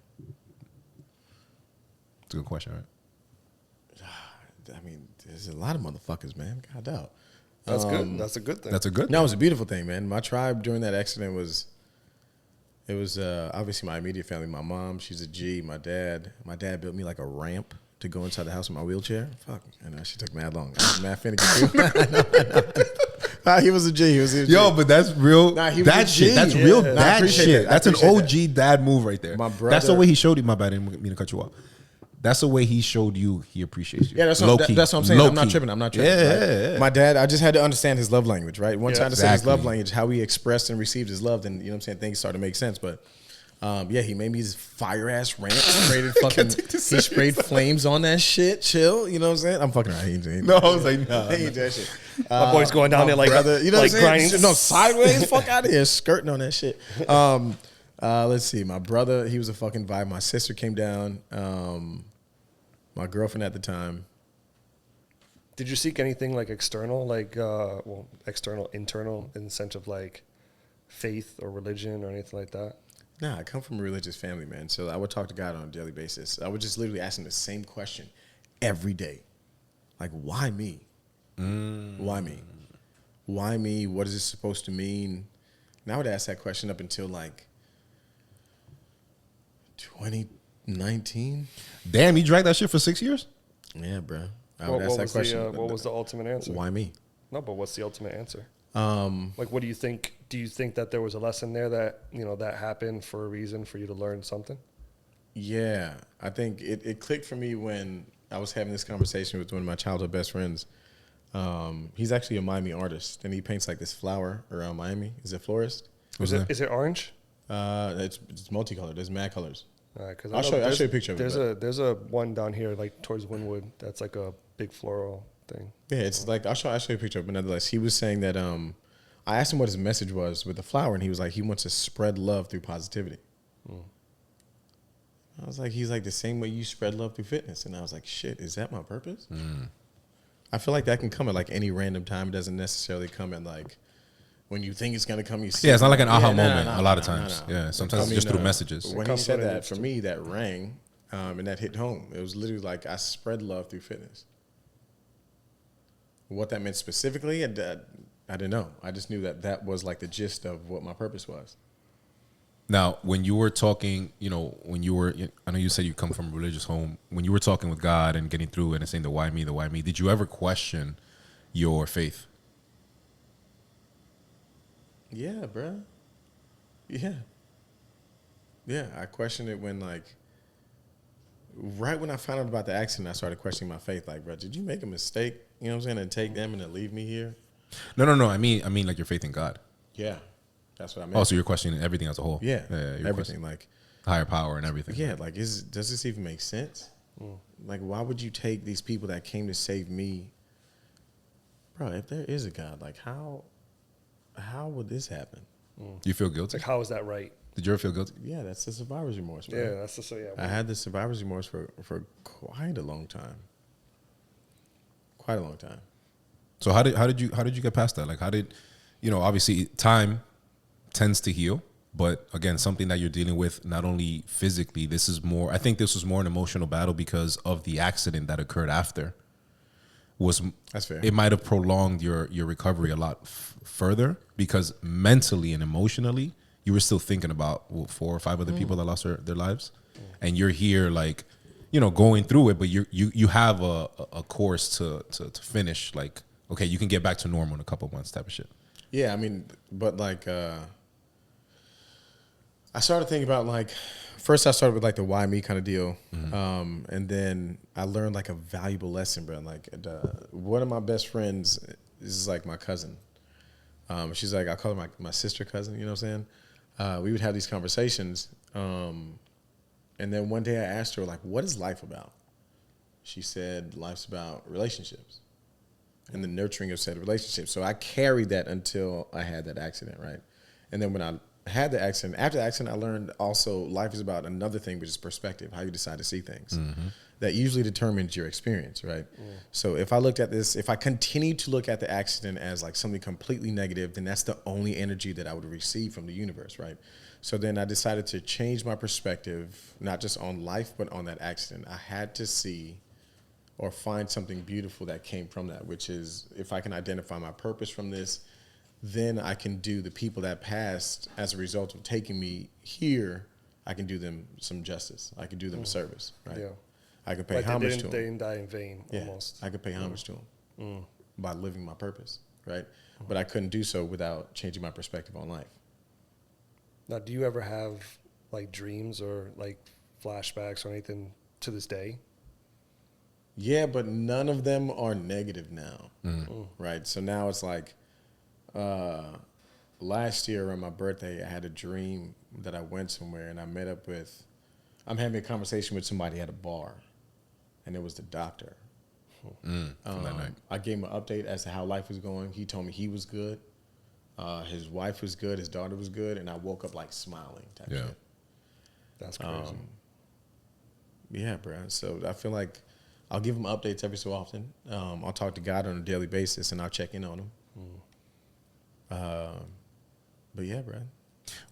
It's a good question, right? I mean, there's a lot of motherfuckers, man. God doubt. That's good. That's a good thing. That's a good No, it was a beautiful thing, man. My tribe during that accident was obviously my immediate family. My mom, she's a G. My dad built me like a ramp to go inside the house with my wheelchair. Fuck, and that shit took mad long. I was mad finicky too. Nah, he was a G. He was a G. Yo, but that's real. Nah, he was dad a shit. G. That's Yeah. real Nah, I dad appreciate shit. that. I That's an appreciate OG dad move right there. My That's the brother- way he showed you. My bad, I didn't mean to cut you off. That's the way he showed you he appreciates you. Yeah, that's Low what, key. that's what I'm saying. Low I'm not key. tripping. Yeah, right? yeah. My dad, I just had to understand his love language, right? Once Yeah. I understand his love Exactly. language, how he expressed and received his love, then, you know what I'm saying, things started to make sense. But yeah, he made me this fire-ass ramp, he sprayed flames on that shit, chill, you know what I'm saying? I'm fucking around. He ain't No, I was like, nah. He ain't do that shit. My boy's going down there like brother, you know like what I'm saying? grinding. No, sideways, fuck out of here, skirting on that shit. Let's see, my brother, he was a fucking vibe. My sister came down, my girlfriend at the time. Did you seek anything like external, like external, internal, in the sense of like faith or religion or anything like that? Nah, I come from a religious family, man. So I would talk to God on a daily basis. I would just literally ask him the same question every day. Like, why me? Why me? Why me? What is this supposed to mean? And I would ask that question up until like 2019. Damn, you dragged that shit for 6 years? Yeah, bro. I What, would ask what that was question. the what was the ultimate answer? Why me? No, but what's the ultimate answer? Um, Like, what do you think? Do you think that there was a lesson there that that happened for a reason for you to learn something? Yeah, I think it clicked for me when I was having this conversation with one of my childhood best friends. He's actually a Miami artist, and he paints like this flower around Miami. He's a florist. Is it orange? It's multicolored. There's mad colors. Because I'll show you a picture of it, There's a one down here like towards Wynwood that's like a big floral thing. Yeah, it's like I'll show you a picture of it. But nonetheless, he was saying that I asked him what his message was with the flower, and he was like, he wants to spread love through positivity. I was like, he's like the same way you spread love through fitness, and I was like, shit, is that my purpose? I feel like that can come at like any random time. It doesn't necessarily come at like when you think it's gonna come. You see Yeah, it's not like an aha Yeah, no, moment no, a lot of no, times. no. Yeah, sometimes it's just through messages. When he comes said when it that, needs for to. me, that rang, and that hit home. It was literally like I spread love through fitness. What that meant specifically, I didn't know. I just knew that was like the gist of what my purpose was. Now, when you were talking, I know you said you come from a religious home. When you were talking with God and getting through it and saying the why me, did you ever question your faith? Yeah, bruh. Yeah. Yeah, I questioned it when right when I found out about the accident, I started questioning my faith. Like, bro, did you make a mistake? You know what I'm saying? And take them and then leave me here? No. I mean like your faith in God. Yeah. That's what I meant. Oh, so you're questioning everything as a whole. Yeah. You're Everything. questioning Like, higher power and everything. yeah, like does this even make sense? Like, why would you take these people that came to save me? Bro, if there is a God, like how would this happen? Do you feel It's guilty? like, how is that right? Did you ever feel guilty? Yeah, that's the survivor's remorse, bro. Yeah, that's the I had the survivor's remorse for quite a long time. Quite a long time. So how did you get past that? Like how did obviously time tends to heal, but again, something that you're dealing with not only physically, I think this was more an emotional battle because of the accident that occurred after. That's fair. It might have prolonged your recovery a lot further because mentally and emotionally you were still thinking about 4 or 5 other people that lost their lives. and you're here like, going through it, but you have a course to finish. Like, okay, you can get back to normal in a couple months type of shit. Yeah, I mean, but like, I started thinking about like, first I started with like the why me kind of deal, and then I learned like a valuable lesson, bro. Like, one of my best friends is like my cousin. She's like, I call her my sister cousin. You know what I'm saying? We would have these conversations, and then one day I asked her like, "What is life about?" She said, "Life's about relationships." And the nurturing of said relationships. So I carried that until I had that accident, right? And then when I had the accident, after the accident, I learned also life is about another thing, which is perspective, how you decide to see things. That usually determines your experience, right? So if I continue to look at the accident as like something completely negative, then that's the only energy that I would receive from the universe, right? So then I decided to change my perspective, not just on life, but on that accident. I had to see or find something beautiful that came from that, which is if I can identify my purpose from this, then I can do the people that passed as a result of taking me here, I can do them some justice. I can do them a service, right? Yeah. I can pay Like homage to them. they didn't die in vain, almost. I could pay homage to them by living my purpose, right? But I couldn't do so without changing my perspective on life. Now, do you ever have like dreams or like flashbacks or anything to this day? Yeah, but none of them are negative now, right? So now it's like last year around my birthday, I had a dream that I went somewhere and I met up with, I'm having a conversation with somebody at a bar, and it was the doctor. I gave him an update as to how life was going. He told me he was good. His wife was good. His daughter was good. And I woke up like smiling type shit. That's crazy. Yeah, bro. So I feel like I'll give him updates every so often. I'll talk to God on a daily basis, and I'll check in on him. But yeah, bro.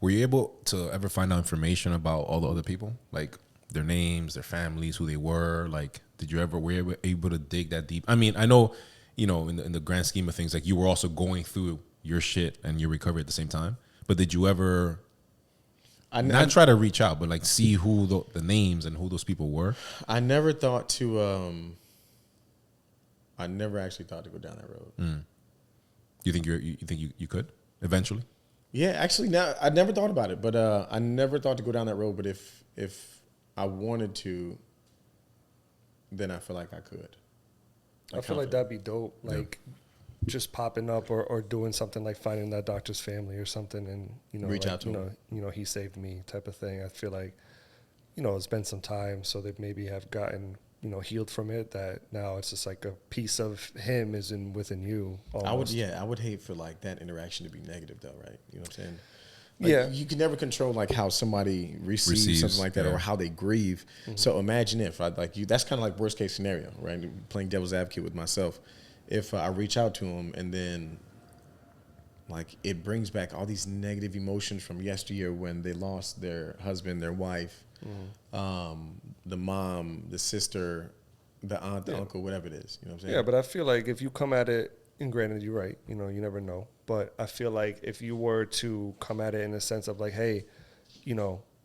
Were you able to ever find out information about all the other people, like their names, their families, who they were? Like, were you able to dig that deep? I mean, I know, in the grand scheme of things, like you were also going through your shit and your recovery at the same time. But did you ever not try to reach out, but like see who the names and who those people were? I never thought to. I never actually thought to go down that road. You think you could eventually? Yeah, actually, now I never thought about it, but I never thought to go down that road. But if I wanted to, then I feel like I could. I feel like that'd be dope. Like just popping up or doing something like finding that doctor's family or something, and reach like, out to him. He saved me type of thing. I feel like it's been some time, so they maybe have gotten healed from it. That now it's just like a piece of him is within you. Almost. I would hate for like that interaction to be negative though, right? You know what I'm saying? Like, you can never control like how somebody receives something like that or how they grieve. So imagine if that's kind of like worst case scenario, right? Playing devil's advocate with myself. If I reach out to them and then like it brings back all these negative emotions from yesteryear when they lost their husband, their wife, the mom, the sister, the aunt, the uncle, whatever it is. You know what I'm saying? Yeah, but I feel like if you come at it, and granted, you're right, you never know. But I feel like if you were to come at it in a sense of like, hey,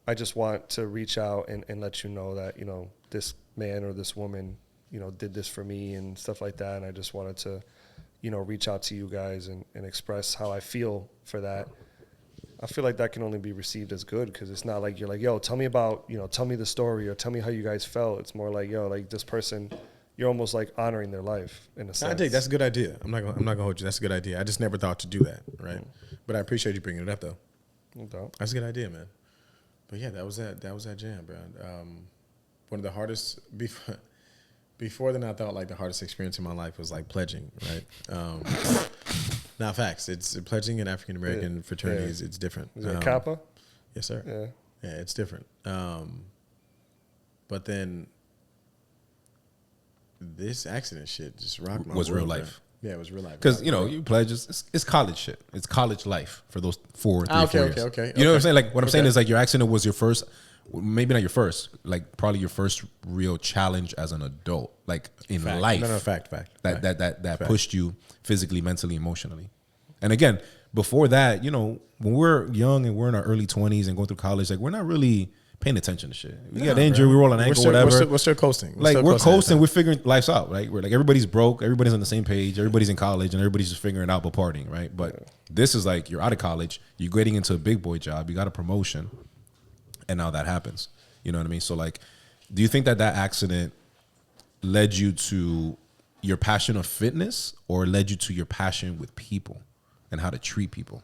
I just want to reach out and let you know that, this man or this woman, did this for me and stuff like that. And I just wanted to, reach out to you guys and express how I feel for that. I feel like that can only be received as good because it's not like you're like, yo, tell me about, tell me the story or tell me how you guys felt. It's more like, yo, like this person, you're almost like honoring their life in a sense. I think that's a good idea. I'm not gonna hold you. That's a good idea. I just never thought to do that, right? But I appreciate you bringing it up though. No doubt. That's a good idea, man. But yeah, that was that jam, bro. One of the hardest before then I thought like the hardest experience in my life was like pledging, right? Now facts. It's pledging in African American fraternities. It's different. Is it Kappa? Yes, sir. Yeah. Yeah, it's different. But then this accident shit just rocked my world. Was real life. Yeah, it was real life. Because, you pledge, it's college shit. It's college life for those 4 years. Okay. You know what I'm saying? Like, what I'm saying is, like, your accident was your first, maybe not your first, like, probably your first real challenge as an adult, like, in life. No, fact. That pushed you physically, mentally, emotionally. And again, before that, when we're young and we're in our early 20s and going through college, like, we're not really paying attention to shit. We got injured, we roll an ankle, whatever. We're still coasting. We're coasting. We're figuring life's out, right? We're like, everybody's broke, everybody's on the same page, everybody's in college, and everybody's just figuring it out but partying, right? But this is like, you're out of college, you're getting into a big boy job, you got a promotion, and now that happens. You know what I mean? So like, do you think that accident led you to your passion of fitness, or led you to your passion with people and how to treat people?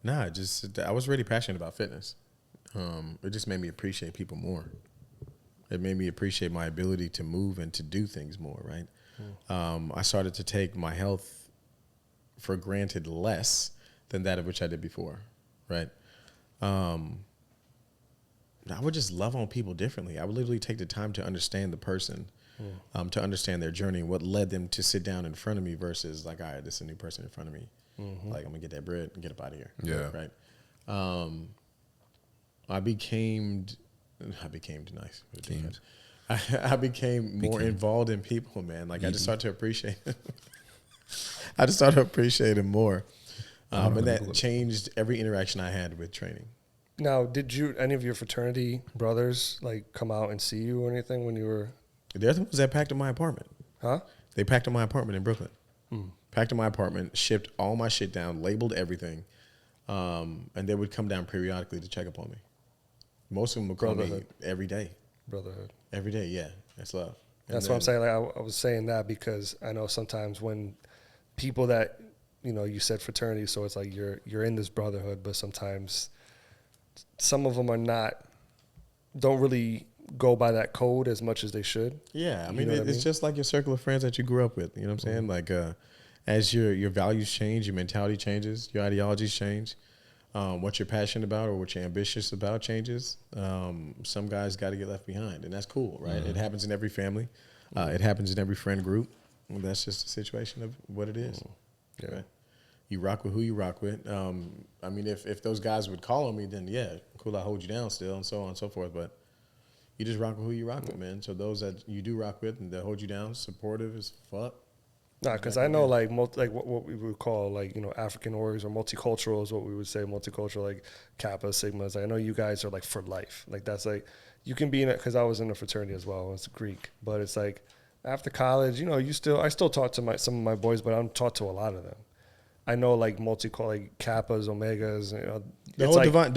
Nah, just I was really passionate about fitness. It just made me appreciate people more. It made me appreciate my ability to move and to do things more, right? I started to take my health for granted less than that of which I did before, right? I would just love on people differently. I would literally take the time to understand the person, to understand their journey and what led them to sit down in front of me versus like, all right, this is a new person in front of me. Like, I'm gonna get that bread and get up out of here. Yeah. Right. I became nice. I became more involved in people, man. Like, I just started to appreciate it. I just started to appreciate it more. And that changed every interaction I had with training. Now, did any of your fraternity brothers like come out and see you or anything when you were? They're the ones that packed up my apartment. Huh? They packed up my apartment in Brooklyn. Packed up my apartment, shipped all my shit down, labeled everything, and they would come down periodically to check up on me. Most of them would call me every day. Brotherhood. Every day, yeah. That's love. That's what I'm saying. Like, I was saying that because I know sometimes when people that, you know, you said fraternity, so it's like you're in this brotherhood, but sometimes some of them don't really go by that code as much as they should. Yeah, I mean, it's just like your circle of friends that you grew up with. You know what I'm saying? Like, as your values change, your mentality changes, your ideologies change, what you're passionate about or what you're ambitious about changes. Some guys got to get left behind, and that's cool, right? It happens in every family. It happens in every friend group. Well, that's just a situation of what it is. Yeah. Right? You rock with who you rock with. I mean, if those guys would call on me, then yeah, cool, I hold you down still, and so on and so forth. But you just rock with who you rock with, man. So those that you do rock with and that hold you down, supportive as fuck. Nah, because I know like what we would call like, you know, African orgs or multicultural is what we would say, multicultural, like Kappa, Sigmas. I know you guys are like for life. Like that's like, you can be in it, because I was in a fraternity as well. It's Greek, but it's like after college, you know, I still talk to some of my boys, but I'm taught to a lot of them. I know like like Kappas, Omegas, you know. The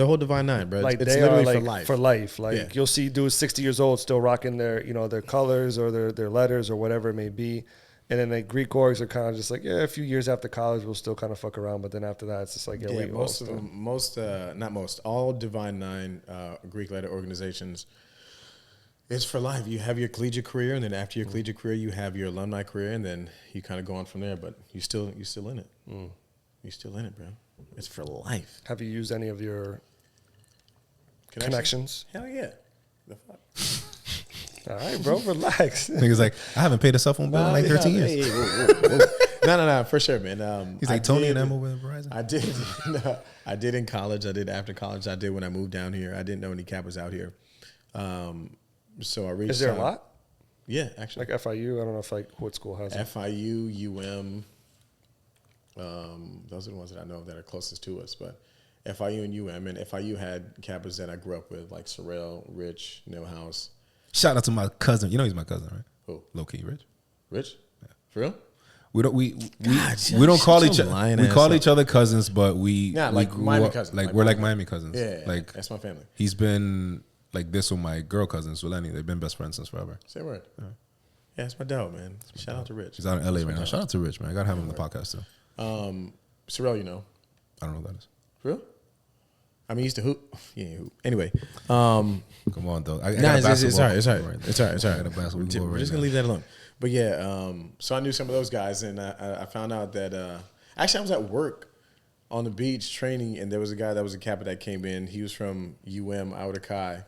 whole Divine Nine, bro. Like it's they literally are like for life. For life. Like Yeah. You'll see dudes 60 years old still rocking their, you know, their colors or their letters or whatever it may be. And then the Greek orgs are kind of just like, yeah, a few years after college, we'll still kind of fuck around. But then after that, it's just like, yeah, most of them, all Divine Nine Greek letter organizations, it's for life. You have your collegiate career, and then after your collegiate career, you have your alumni career, and then you kind of go on from there. But you still in it. You're still in it, bro. It's for life. Have you used any of your connections? Hell yeah. The fuck? All right, bro, relax. Nigga's like, I haven't paid a cell phone bill in like 13 years. Hey, whoa. No, for sure, man. He's like, Tony and Emma with Verizon. I did. I did in college. I did after college. I did when I moved down here. I didn't know any Kappas out here. So I reached out. Is there a lot? Yeah, actually. Like FIU? I don't know if like what school has it. FIU, those are the ones that I know that are closest to us. But FIU and and FIU had Kappas that I grew up with, like Sorrell, Rich, Newhouse. Shout out to my cousin. You know he's my cousin, right? Who? Low key, Rich. Rich? Yeah. For real? We don't call each other. We call each other cousins, but Miami cousins. Like we're like Miami cousins. Yeah, like that's my family. He's been like this with my girl cousin Suleni. They've been best friends since forever. Say word. Yeah, that's my dog, man. Shout out to Rich. He's out in LA right now. Shout out to Rich, man. I gotta have him on the podcast too. Sorrell, you know. I don't know what that is. For real? I mean, he used to hoop. Yeah, hoop. Anyway. Come on, though. It's all right. It's all right. We're just going to leave that alone. But yeah, so I knew some of those guys, and I found out that actually I was at work on the beach training, and there was a guy that was a Kappa that came in. He was from Iota Chi.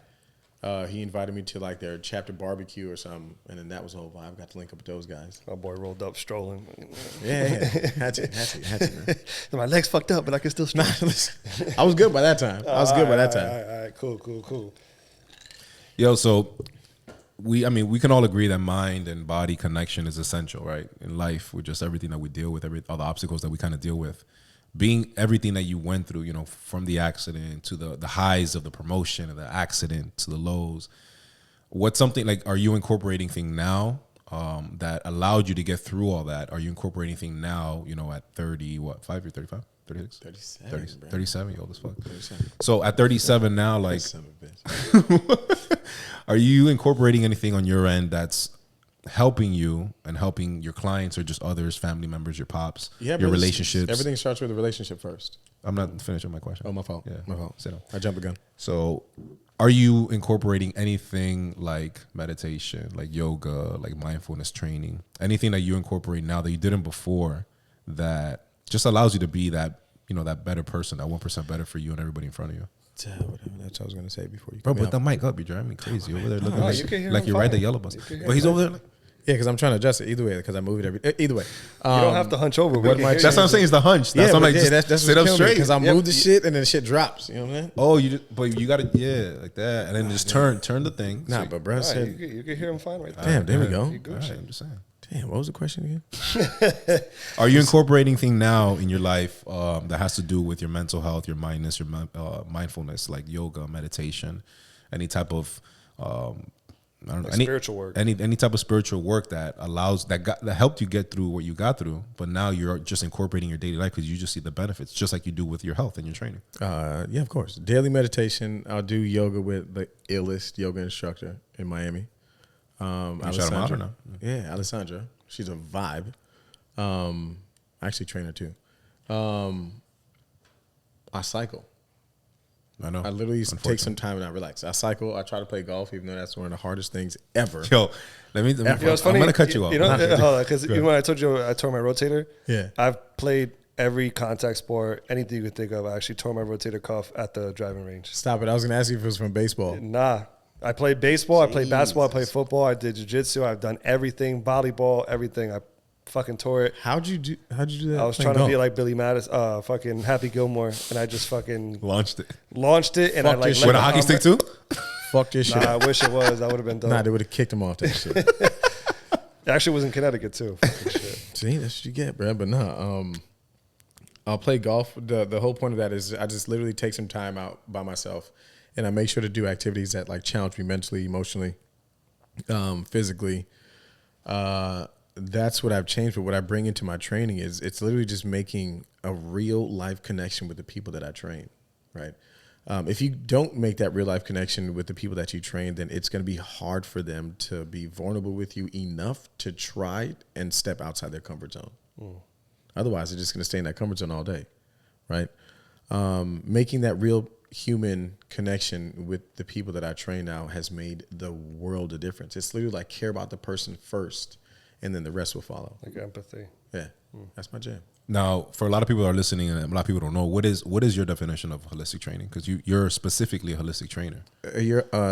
He invited me to like their chapter barbecue or something, and then that was the whole vibe. Got to link up with those guys. My boy rolled up strolling. Yeah. Had to, man. My legs fucked up, but I can still stroll. I was good by that time. All right, cool. Yo, so we can all agree that mind and body connection is essential, right? In life, with just everything that we deal with, all the obstacles that we kind of deal with. being everything that you went through, you know, from the accident to the highs of the promotion, of the accident to the lows. What's something like, are you incorporating thing now that allowed you to get through all that? Are you incorporating anything now, you know, at 30, what, 5 or 35? 36? 37, 37, you old as fuck. 37. So at 37 now, like, are you incorporating anything on your end that's helping you and helping your clients or just others, family members, your pops, your relationships? Everything starts with a relationship first. I'm not finished with my question. Oh, my fault. Yeah, my fault. Sit down. I jumped the gun. So are you incorporating anything like meditation, like yoga, like mindfulness training, anything that you incorporate now that you didn't before that just allows you to be that, you know, that better person, that 1% better for you and everybody in front of you? Whatever. That's what I was going to say before you. Bro, put the mic up. You're driving me crazy over there looking like you you ride the yellow bus. But he's over there like, yeah, because I'm trying to adjust it either way because I move it either way. You don't have to hunch over. That's that's what I'm saying is the hunch. That's what I'm like, just sit up straight. Because I move the shit and then the shit drops. You know what I'm saying? Oh, but you got to, yeah, like that. And then just turn the thing. Nah, So but bro said, You can hear him fine right there. damn, there we go. all right, I'm just saying. Damn, what was the question again? Are you incorporating thing now in your life that has to do with your mental health, your mindness, your mindfulness, like yoga, meditation, any type of I don't know, Like spiritual work, any type of spiritual work that allows that helped you get through what you got through, but now you're just incorporating your daily life because you just see the benefits, just like you do with your health and your training. Yeah, of course. Daily meditation. I'll do yoga with the illest yoga instructor in Miami. Shout him out or no? Yeah, Alessandra. She's a vibe. I actually train her too. I cycle. I know. I literally take some time and I relax. I cycle. I try to play golf, even though that's one of the hardest things ever. Yo, let me it's funny, I'm gonna cut you off. You know, hold on, because even when I told you I tore my rotator, Yeah. I've played every contact sport, anything you could think of. I actually tore my rotator cuff at the driving range. Stop it. I was going to ask you if it was from baseball. Nah. I played baseball, I played basketball, I played football, I did jiu-jitsu, I've done everything, volleyball, everything. I fucking tore it. How'd you do that? I was trying to be like Billy Madison, fucking Happy Gilmore, and I just fucking Launched it. and I like this shit. With a hockey stick too? Fuck this shit. Nah, I wish it was. That would have been dope. Nah, they would have kicked him off that shit. It actually was in Connecticut too. Fucking shit. See, that's what you get, bro. But no, I'll play golf. The whole point of that is I just literally take some time out by myself, and I make sure to do activities that like challenge me mentally, emotionally, physically. That's what I've changed. But what I bring into my training is it's literally just making a real life connection with the people that I train, right? If you don't make that real life connection with the people that you train, then it's going to be hard for them to be vulnerable with you enough to try and step outside their comfort zone. Otherwise, they're just going to stay in that comfort zone all day, right? Making that real human connection with the people that I train now has made the world a difference. It's literally like care about the person first, and then the rest will follow. Like empathy. Yeah, that's my jam. Now, for a lot of people that are listening, and a lot of people don't know, what is your definition of holistic training? Because you're specifically a holistic trainer.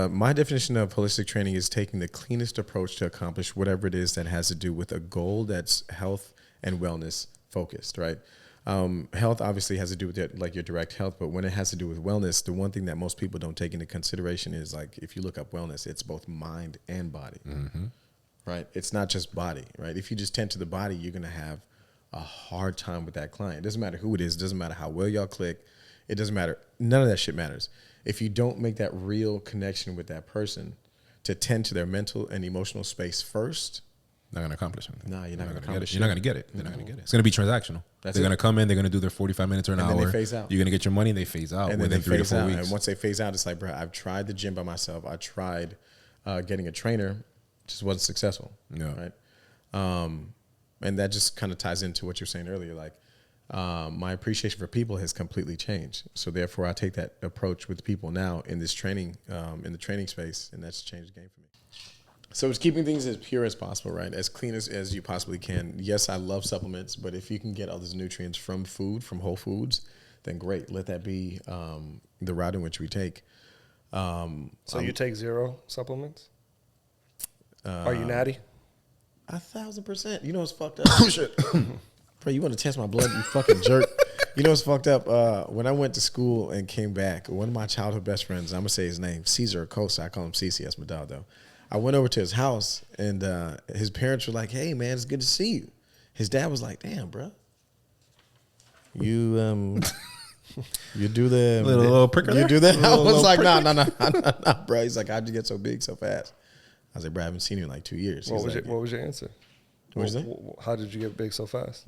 My definition of holistic training is taking the cleanest approach to accomplish whatever it is that has to do with a goal that's health and wellness focused, right? Health obviously has to do with your direct health, but when it has to do with wellness, the one thing that most people don't take into consideration is like if you look up wellness, it's both mind and body, right? It's not just body, right? If you just tend to the body, you're gonna have a hard time with that client. It doesn't matter who it is. It doesn't matter how well y'all click. It doesn't matter. None of that shit matters. If you don't make that real connection with that person to tend to their mental and emotional space first, not going to accomplish anything. No, you're not going to accomplish it. You're not going to get it. They're not going to get it. It's going to be transactional. They're going to come in. They're going to do their 45 minutes or an hour. And then they phase out. You're going to get your money. They phase out and within 3 to 4 weeks. And once they phase out, it's like, bro, I've tried the gym by myself. I tried getting a trainer. Just wasn't successful. Yeah. Right. And that just kind of ties into what you're saying earlier. Like my appreciation for people has completely changed. So therefore, I take that approach with people now in this training, in the training space, and that's changed the game for me. So it's keeping things as pure as possible, right? As clean as you possibly can. Yes, I love supplements, but if you can get all those nutrients from food, from whole foods, then great. Let that be the route in which we take. So you take 0 supplements? Are you natty? 1,000%. You know what's fucked up? Oh, shit. Bro, you want to test my blood, you fucking jerk. You know what's fucked up? When I went to school and came back, one of my childhood best friends, I'm going to say his name, Cesar Acosta. I call him Cece. That's my dog, though. I went over to his house, and his parents were like, hey, man, it's good to see you. His dad was like, damn, bro. You you do the little pricker You there? do that? I Little was like, pricker? nah, bro. He's like, how'd you get so big so fast? I was like, bro, I haven't seen you in like 2 years. What He's was, like, what was your answer? What was that? How did you get big so fast?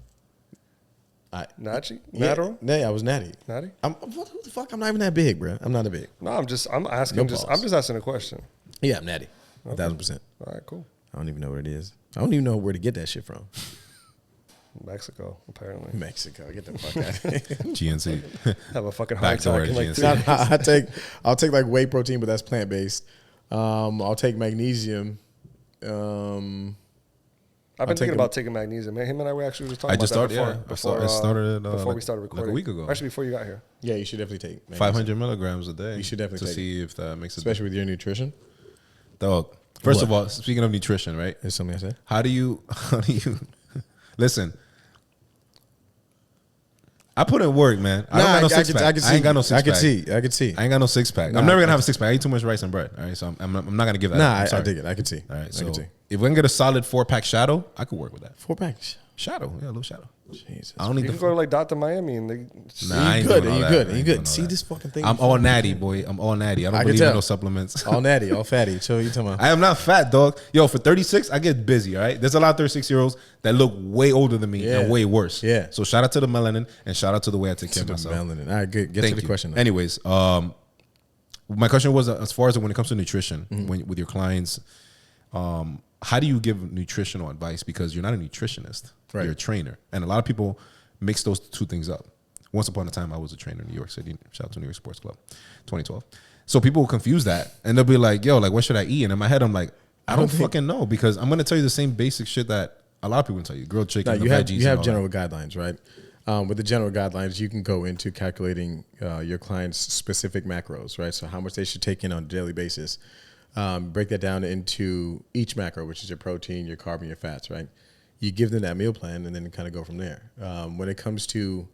Natty? Yeah, Natto? I was natty. Natty? Who the fuck? I'm not even that big, bro. I'm not that big. No, I'm asking. No I'm balls. just asking a question. Yeah, I'm natty. 1,000%. All right, cool. I don't even know what it is. I don't even know where to get that shit from. Mexico, apparently. Mexico. Get the fuck out of here. GNC. Have a fucking heart Backdoor attack in like GNC. 3 I'll take like whey protein, but that's plant based. I'll take magnesium. I've been thinking about taking magnesium. Man, him and I were actually just talking about started, that before. I started before we like- started like a recording. week ago. Actually, before you got here. Yeah, you should definitely take magnesium. 500 milligrams a day. You should definitely to take see if that makes a especially with your nutrition. dog. First What? of all, speaking of nutrition, right? Is something I said? How do you listen? I put in work, man. I don't got no six pack. I ain't got no six pack. I could see. I ain't got no six pack. Nah, I'm never gonna I have a six pack. I eat too much rice and bread. All right, so I'm not gonna give that. Nah, up. I'm I sorry. dig it. I could see. All right, I so could see. if we can get a solid 4-pack shadow, I could work with that. 4 packs. Shadow, yeah, a little shadow. Jesus. I don't need You the. can go to like Dr. Miami and they. Nah, I ain't you good. doing all You that. good. I You ain't doing good. all See that. this fucking thing. I'm all natty, boy. I'm all natty. I don't I can believe in tell. no supplements. all natty, all fatty. So you talking about? I am not fat, dog. Yo, for 36, I get busy, all right? There's a lot of 36-year-olds that look way older than me and Yeah. way worse. Yeah. So shout out to the melanin and shout out to the way I take care of myself. Melanin. All right, good. Get Thank to the you. question. Though. Anyways, my question was as far as when it comes to nutrition, Mm-hmm. with your clients, how do you give nutritional advice? Because you're not a nutritionist, Right. you're a trainer. And a lot of people mix those two things up. Once upon a time, I was a trainer in New York City. Shout out to New York Sports Club, 2012. So people will confuse that, and they'll be like, yo, like, what should I eat? And in my head, I'm like, I don't fucking know, because I'm going to tell you the same basic shit that a lot of people tell you. Grilled chicken, No, the you have veggies, you have and all general guidelines, right? With the general guidelines, you can go into calculating your client's specific macros, right? So how much they should take in on a daily basis. Break that down into each macro, which is your protein, your carb, and your fats, right? You give them that meal plan and then kind of go from there. When it comes to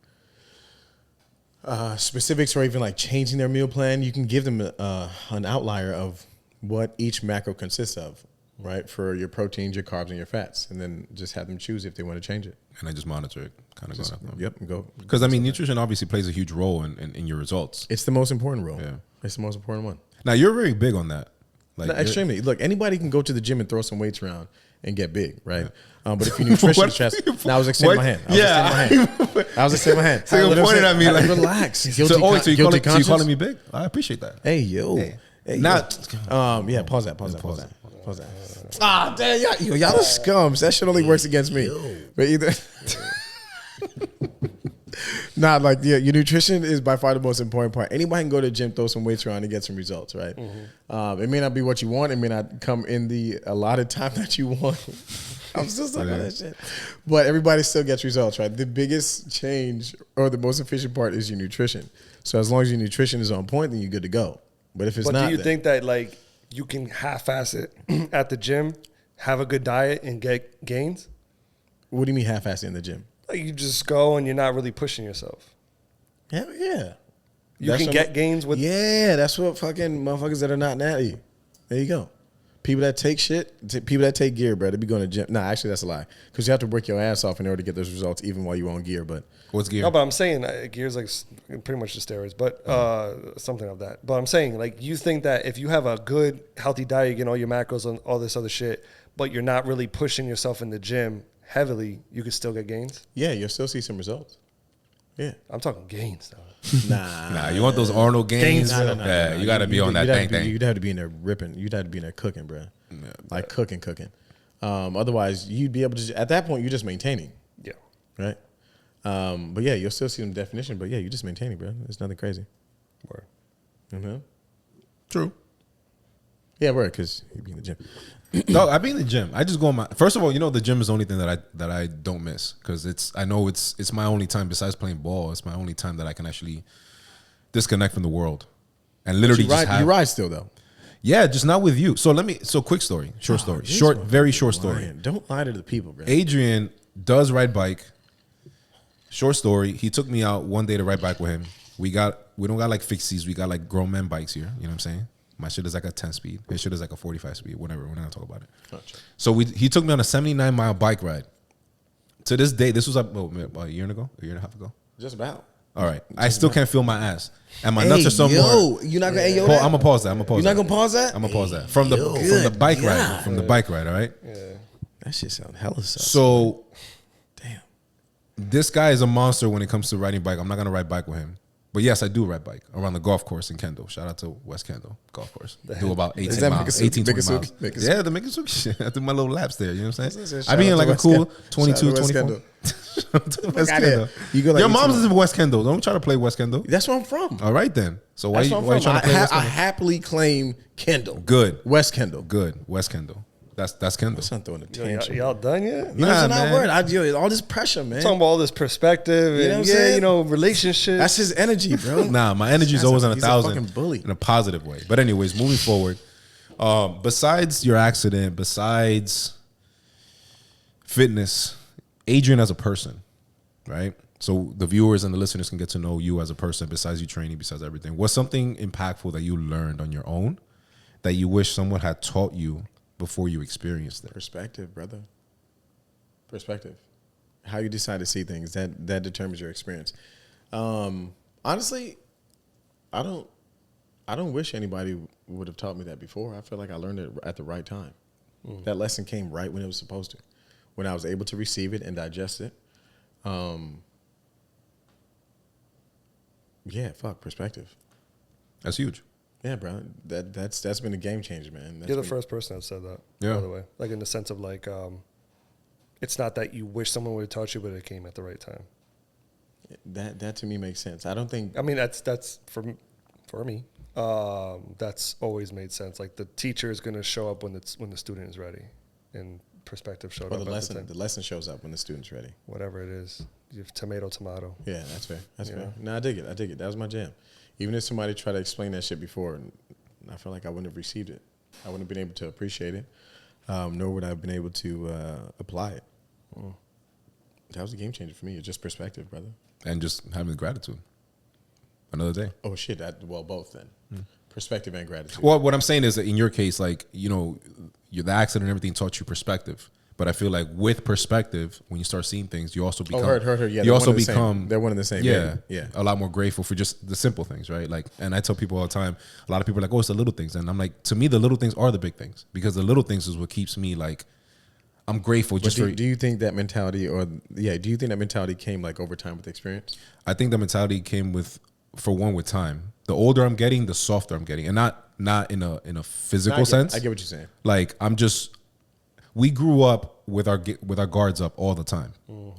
specifics or even like changing their meal plan, you can give them an outlier of what each macro consists of, right? For your proteins, your carbs, and your fats, and then just have them choose if they want to change it. And I just monitor it, kind of going up. Yep, and go. Because, I mean, nutrition obviously plays a huge role in your results. It's the most important role. Yeah. It's the most important one. Now, you're very big on that. Like, No, you're- extremely. Look, anybody can go to the gym and throw some weights around and get big, right? But if your nutrition stress, now I was extending my hand. I was extending my hand. So you're pointing at me like, relax. so you guilty calling conscience? me big? I appreciate that. Hey yo. Hey. Hey, Not- yeah. Pause that. Ah, damn, y'all are scums. That shit only works against me. But either. Nah, like your nutrition is by far the most important part. Anybody can go to the gym, throw some weights around, and get some results, right? It may not be what you want. It may not come in the allotted time that you want. I'm still stuck on that shit. But everybody still gets results, right? The biggest change or the most efficient part is your nutrition. So as long as your nutrition is on point, then you're good to go. But if it's But not, do you then- think that like you can half-ass it at the gym, have a good diet, and get gains? What do you mean half-assed in the gym? Like you just go and you're not really pushing yourself. Hell yeah. You That's can what- get gains with. Yeah, that's what fucking motherfuckers that are not natty. There you go. People that take people that take gear, bro, they be going to gym. Nah, actually, that's a lie. Because you have to work your ass off in order to get those results, even while you're on gear. But What's gear? No, but I'm saying gear's like pretty much the steroids, but something of that. But I'm saying like you think that if you have a good healthy diet, you get all your macros and all this other shit, but you're not really pushing yourself in the gym heavily, you could still get gains. yeah, you'll still see some results. Yeah. I'm talking gains though. Nah, you want those Arnold gains? Yeah, you got to be on that thing. You'd have to be in there ripping. You'd have to be in there cooking, bro. Like cooking. Otherwise, you'd be able to. At that point, you're just maintaining, Yeah. right? But yeah, you'll still see some definition. But yeah, you're just maintaining, bro. It's nothing crazy. Word. Mm-hmm. True. Yeah, word, because you be in the gym. No, I be in the gym. I just go on my. First of all, the gym is the only thing that I don't miss, because I know it's my only time besides playing ball. It's my only time that I can actually disconnect from the world and literally You ride still though. Yeah, just not with you. So quick story, short story, very short story. Lying. Don't lie to the people, bro. Adrian does ride bike. Short story. He took me out one day to ride bike with him. We don't got like fixies. We got like grown man bikes here. You know what I'm saying? My shit is like a 10 speed. His shit is like a 45 speed. Whatever. We're not gonna talk about it. Gotcha. So he took me on a 79-mile bike ride. To this day, this was a year and a half ago. Just about. All right. I still can't feel my ass. And my nuts are somewhere. You're not gonna I'm gonna pause that. I'm gonna pause You're that. not gonna pause that? I'm gonna pause that. From the bike ride. From the bike ride, all right? Yeah. That shit sound hella sus. So damn. This guy is a monster when it comes to riding bike. I'm not gonna ride bike with him. But yes, I do ride bike around the golf course in Kendall. Shout out to West Kendall golf course. Do about 18 miles. 18, 20 miles. Yeah, the Mikasuki shit. I do my little laps there. You know what I'm saying? I be in like a cool 22, 24. West Kendall. Your mom's is in West Kendall. Don't try to play West Kendall. That's where I'm from. All right then. So why you trying to play West Kendall? I happily claim Kendall. Good. West Kendall. Good. West Kendall. That's Kendall. That's not throwing a tantrum. Y'all done yet? You know what I'm saying? All this pressure, man. Talking about all this perspective and relationships. That's his energy, bro. Nah, my energy is always on 1,000 a fucking bully. in a positive way. But anyways, moving forward, besides your accident, besides fitness, Adrian as a person, right? So the viewers and the listeners can get to know you as a person besides you training, besides everything. What's something impactful that you learned on your own that you wish someone had taught you before you experienced it? Perspective, brother. Perspective. How you decide to see things, that determines your experience. Honestly, I don't wish anybody would have taught me that before. I feel like I learned it at the right time. That lesson came right when it was supposed to, when I was able to receive it and digest it. Perspective. That's huge. Yeah, bro. That's been a game changer, man. You're the first person that said that, by the way. Like in the sense of like, it's not that you wish someone would have taught you, but it came at the right time. That to me makes sense. I don't think. I mean, that's for me. That's always made sense. Like the teacher is going to show up when the student is ready, and perspective showed up. The lesson shows up when the student's ready. Whatever it is, you have tomato. Yeah, that's fair. That's fair. No, I dig it. That was my jam. Even if somebody tried to explain that shit before, I feel like I wouldn't have received it. I wouldn't have been able to appreciate it, nor would I have been able to apply it. That was a game changer for me. It's just perspective, brother. And just having the gratitude. Another day. Oh, shit. Both then. Perspective and gratitude. Well, what I'm saying is that in your case, like, the accident and everything taught you perspective. But I feel like with perspective, when you start seeing things, you also become. Yeah, you also become. They're one and the same. Yeah. A lot more grateful for just the simple things, right? Like, and I tell people all the time. A lot of people are like, "Oh, it's the little things," and I'm like, to me, the little things are the big things because the little things is what keeps me like. I'm grateful. Do you think that mentality, do you think that mentality came like over time with experience? I think the mentality came with time. The older I'm getting, the softer I'm getting, and not in a physical sense. I get what you're saying. Like we grew up with our guards up all the time,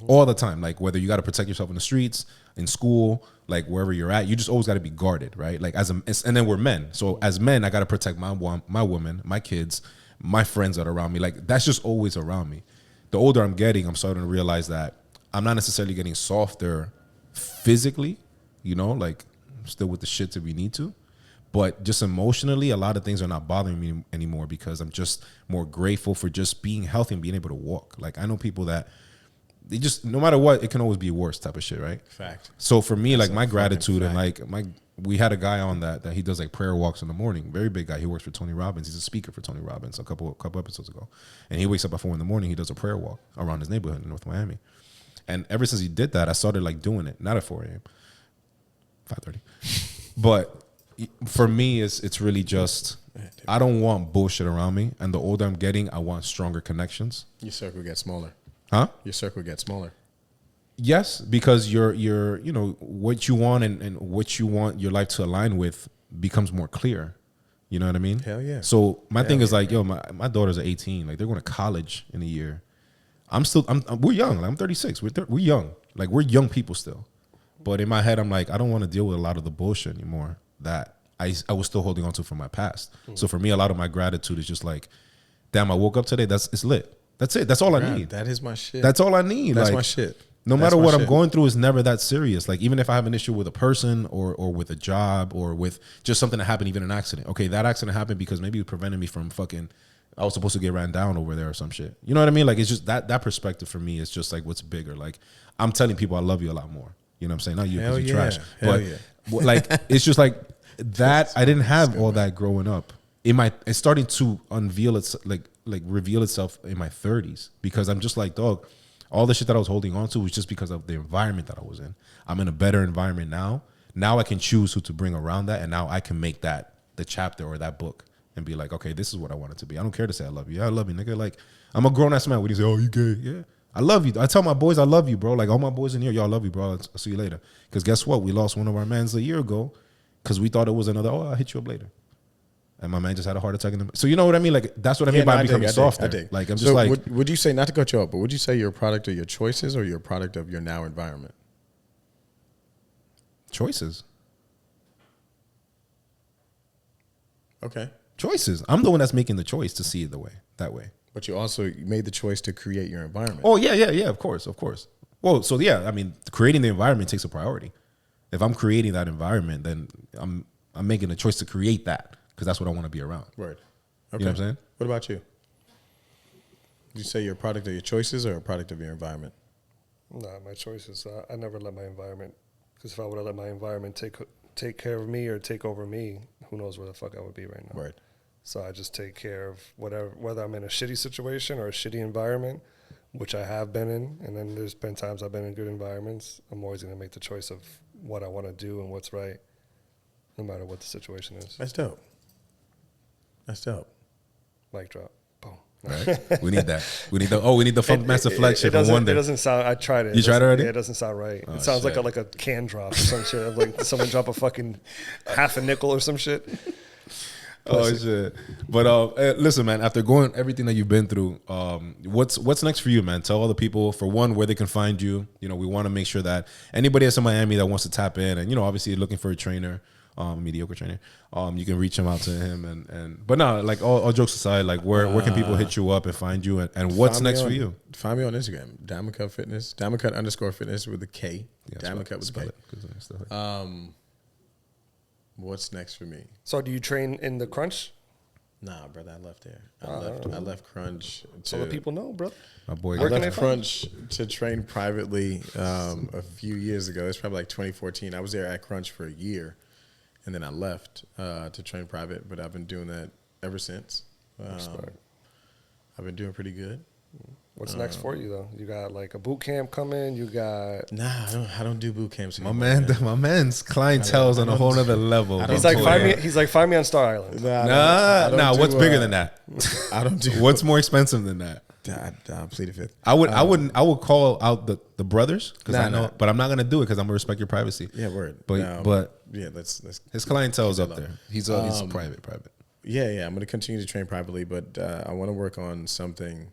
all the time. Like whether you got to protect yourself in the streets, in school, like wherever you're at, you just always got to be guarded, right? Like and then we're men, so as men, I got to protect my woman, my kids, my friends that are around me. Like that's just always around me. The older I'm getting, I'm starting to realize that I'm not necessarily getting softer physically, like I'm still with the shit if we need to. But just emotionally, a lot of things are not bothering me anymore because I'm just more grateful for just being healthy and being able to walk. Like I know people that they just, no matter what, it can always be worse type of shit, right? Fact. So for me, like my gratitude and we had a guy on that he does like prayer walks in the morning. Very big guy. He works for Tony Robbins. He's a speaker for Tony Robbins a couple episodes ago. And he wakes up at 4 a.m. He does a prayer walk around his neighborhood in North Miami. And ever since he did that, I started like doing it. Not at 4 a.m. 5:30. But for me, it's really just I don't want bullshit around me, and the older I'm getting, I want stronger connections. Your circle gets smaller. Huh? Your circle gets smaller. Yes, because you're what you want and what you want your life to align with becomes more clear. You know what I mean? Hell yeah. So my thing is like, my daughters are 18. Like they're going to college in a year. We're young. Like, I'm 36. We're young. Like we're young people still. But in my head, I'm like, I don't want to deal with a lot of the bullshit anymore that I was still holding on to from my past. So for me, a lot of my gratitude is just like, damn, I woke up today. It's lit. That's it. That's all I need. That is my shit. That's all I need. That's like, my shit. No matter what I'm going through is never that serious. Like even if I have an issue with a person or with a job or with just something that happened, even an accident. Okay, that accident happened because maybe it prevented me from I was supposed to get ran down over there or some shit. You know what I mean? Like it's just that perspective for me is just like what's bigger. Like I'm telling people I love you a lot more. You know what I'm saying? Not you because you're trash. But like it's just like that. I didn't have all that growing up. It's starting to unveil its reveal itself in my 30s because I'm just like, dog, All the shit that I was holding on to was just because of the environment that I was in. I'm in a better environment now. Now I can choose who to bring around that, and now I can make that the chapter or that book and be like, okay, this is what I want it to be. I don't care to say I love you. Yeah, I love you, nigga. Like, I'm a grown-ass man. When you say, oh, you gay? Yeah. I love you. I tell my boys I love you, bro. Like, all my boys in here, y'all love you, bro. I'll see you later. Because guess what? We lost one of our mans a year ago because we thought it was another, I'll hit you up later. And my man just had a heart attack in the... So you know what I mean? Like, that's what I mean by becoming softer. Like, I'm just like... Would you say, not to cut you off, but would you say you're a product of your choices or you're a product of your now environment? Choices. Okay. Choices. I'm the one that's making the choice to see it that way. But you also made the choice to create your environment. Oh, yeah, of course. Well, so yeah, I mean, creating the environment takes a priority. If I'm creating that environment, then I'm making a choice to create that because that's what I want to be around. Right. You Okay. know what I'm saying? What about you? Would you say you're a product of your choices or a product of your environment? Nah, my choices. I never let my environment, because if I would have let my environment take care of me or take over me, who knows where the fuck I would be right now. Right. So I just take care of whether I'm in a shitty situation or a shitty environment, which I have been in, and then there's been times I've been in good environments. I'm always going to make the choice of what I want to do and what's right, no matter what the situation is. That's dope. Mic drop. Boom. Right. We need that. We need the Funk Master flagship. It doesn't sound. I tried it. You tried it already? Yeah, it doesn't sound right. Oh, it sounds shit. like a can drop or some shit. Like someone drop a fucking half a nickel or some shit. Oh shit! But listen, man. After going everything that you've been through, what's next for you, man? Tell all the people, for one, where they can find you. You know, we want to make sure that anybody that's in Miami that wants to tap in, and obviously looking for a trainer, mediocre trainer, you can reach him out to him. But no, like all jokes aside, like where can people hit you up and find you, and what's next for you? Find me on Instagram, Diamond Cut Fitness, Diamond Cut _ with a K, Diamond Cut with a K. What's next for me? So do you train in the Crunch? Nah, brother, I left there. I left Crunch. So the people know, bro. My boy. I left Crunch to train privately a few years ago. It's probably like 2014. I was there at Crunch for a year, and then I left to train private. But I've been doing that ever since. I've been doing pretty good. What's next for you though? You got like a boot camp coming. You got I don't do boot camps My anymore, my man's clientele's on a whole other level. He's like find me on Star Island. Nah. What's bigger than that? I don't do. What's more expensive than that? I plead the fifth. I would call out the brothers because I know, nah. but I'm not gonna do it because I'm gonna respect your privacy. Yeah, word. But yeah, let's his clientele's up there. He's private. Yeah. I'm gonna continue to train privately, but I want to work on something.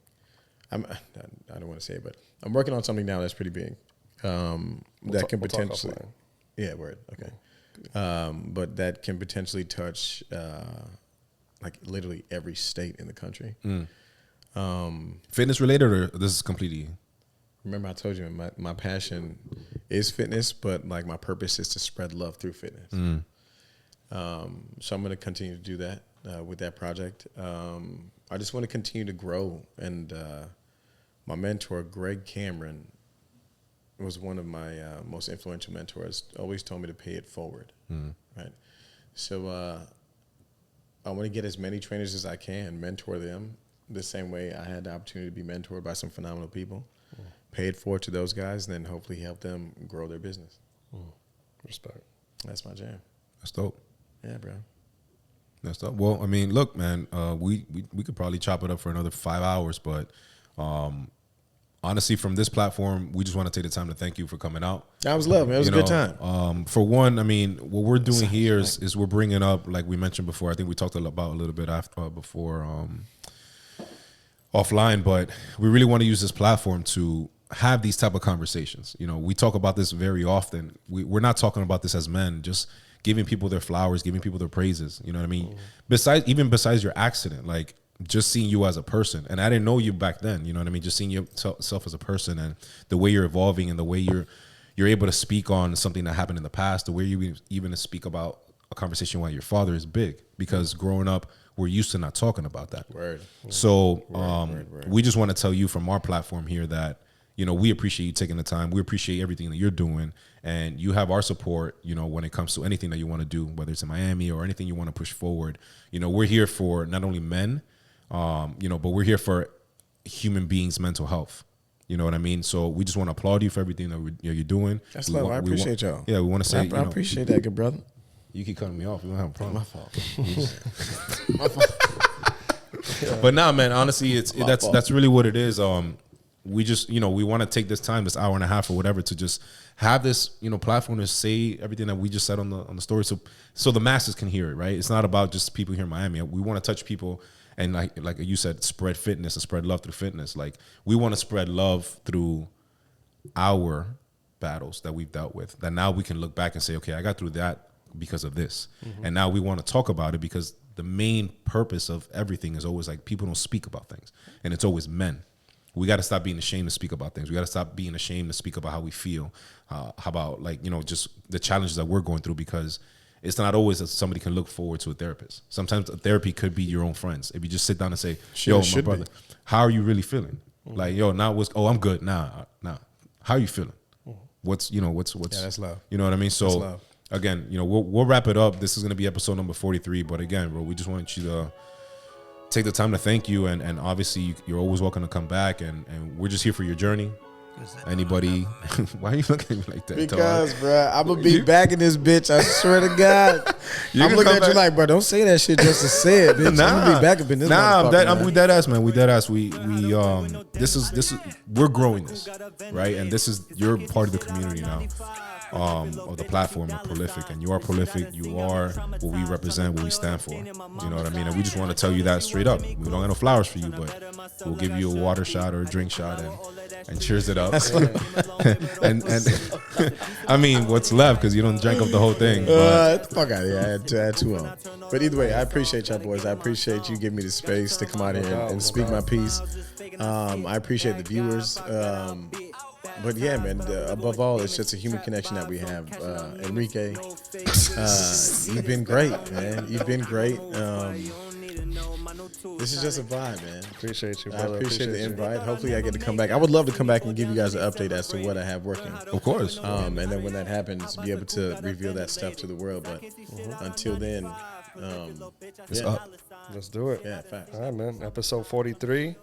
I don't want to say it, but I'm working on something now that's pretty big. That can potentially. Yeah, word. Okay. But that can potentially touch like literally every state in the country. Fitness related, or this is completely. Remember, I told you my passion is fitness, but like my purpose is to spread love through fitness. So I'm going to continue to do that with that project. I just want to continue to grow, and my mentor, Greg Cameron, was one of my most influential mentors. Always told me to pay it forward, right? So I want to get as many trainers as I can, mentor them the same way I had the opportunity to be mentored by some phenomenal people. Pay it forward to those guys, and then hopefully help them grow their business. Respect. That's my jam. That's dope. Yeah, bro. That's dope. Well, I mean, look, man, we could probably chop it up for another 5 hours, but honestly, from this platform, we just want to take the time to thank you for coming out. That was love, man. It was a good time. For one, I mean, what we're doing here is we're bringing up, like we mentioned before, I think we talked about a little bit before offline, but we really want to use this platform to have these type of conversations. We talk about this very often. We're not talking about this as men, just giving people their flowers, giving people their praises. You know what I mean? Besides your accident, like just seeing you as a person. And I didn't know you back then. You know what I mean? Just seeing yourself as a person and the way you're evolving and the way you're able to speak on something that happened in the past, the way you even speak about a conversation with your father is big, because growing up, we're used to not talking about that. Word. So Word. we just want to tell you from our platform here that, we appreciate you taking the time. We appreciate everything that you're doing, and you have our support, when it comes to anything that you want to do, whether it's in Miami or anything you want to push forward. We're here for not only men, but we're here for human beings' mental health. You know what I mean? So we just want to applaud you for everything that you're doing. That's love. I appreciate y'all. Yeah, we want to say. I appreciate that, good brother. You keep cutting me off. You don't have a problem. My fault. My fault. But nah, man. Honestly, that's really what it is. We just we want to take this time, this hour and a half or whatever, to just have this platform to say everything that we just said on the story, so the masses can hear it. Right? It's not about just people here in Miami. We want to touch people. And like you said, spread fitness and spread love through fitness. Like, we want to spread love through our battles that we've dealt with, that now we can look back and say, okay, I got through that because of this. Mm-hmm. And now we want to talk about it, because the main purpose of everything is always like, people don't speak about things. And it's always men. We got to stop being ashamed to speak about things. We got to stop being ashamed to speak about how we feel. How about just the challenges that we're going through, because it's not always that somebody can look forward to a therapist. Sometimes a therapy could be your own friends. If you just sit down and say, yo, my brother, how are you really feeling? Mm-hmm. Like, yo, now I'm good. Nah. How are you feeling? Mm-hmm. What's yeah, that's love. You know what I mean? So again, we'll wrap it up. This is going to be episode number 43. But again, bro, we just want you to take the time to thank you. And obviously you're always welcome to come back. And we're just here for your journey. Anybody? Why are you looking at me like that? Because, bro, I'm gonna be back in this bitch. I swear to God. I'm looking at you like, bro, don't say that shit just to say it, bitch. I'm gonna be back up in this. We dead ass, man. We dead ass. This is we're growing this, right? And this is, you're part of the community now. Of the platform of Prolific, and you are prolific. You are what we represent, what we stand for. You know what I mean? And we just want to tell you that straight up. We don't have no flowers for you, but we'll give you a water shot or a drink shot and cheers it up. and I mean, what's left, because you don't drink up the whole thing. Get the fuck out of here. I had two on. But either way, I appreciate y'all boys. I appreciate you giving me the space to come out here and speak my piece. I appreciate the viewers. But yeah, man, above all, it's just a human connection that we have. Enrique, you've been great, man. You've been great. This is just a vibe, man. Appreciate you, brother. I appreciate the invite. Hopefully I get to come back. I would love to come back and give you guys an update as to what I have working. Of course. And then when that happens, be able to reveal that stuff to the world. But until then, it's up. Let's do it. Yeah, facts. All right, man. Episode 43.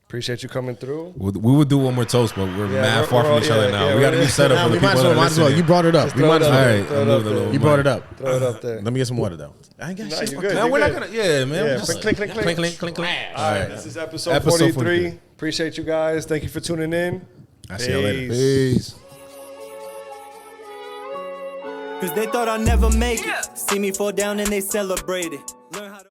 Appreciate you coming through. We would do one more toast, but we're mad far from each other now. We got a new setup for the people that are might as well. listening. You brought it up. All right, You brought it up. Throw it up there. Let me get some water, though. I ain't got shit. You're good. No, we're not gonna. Yeah, man. Yeah, Just clink, clink, clink. clink, clink, clink. All right, this is episode 43. Appreciate you guys. Thank you for tuning in. I'll see y'all later. Peace. Cause they thought I'd never make it. See me fall down and they celebrated.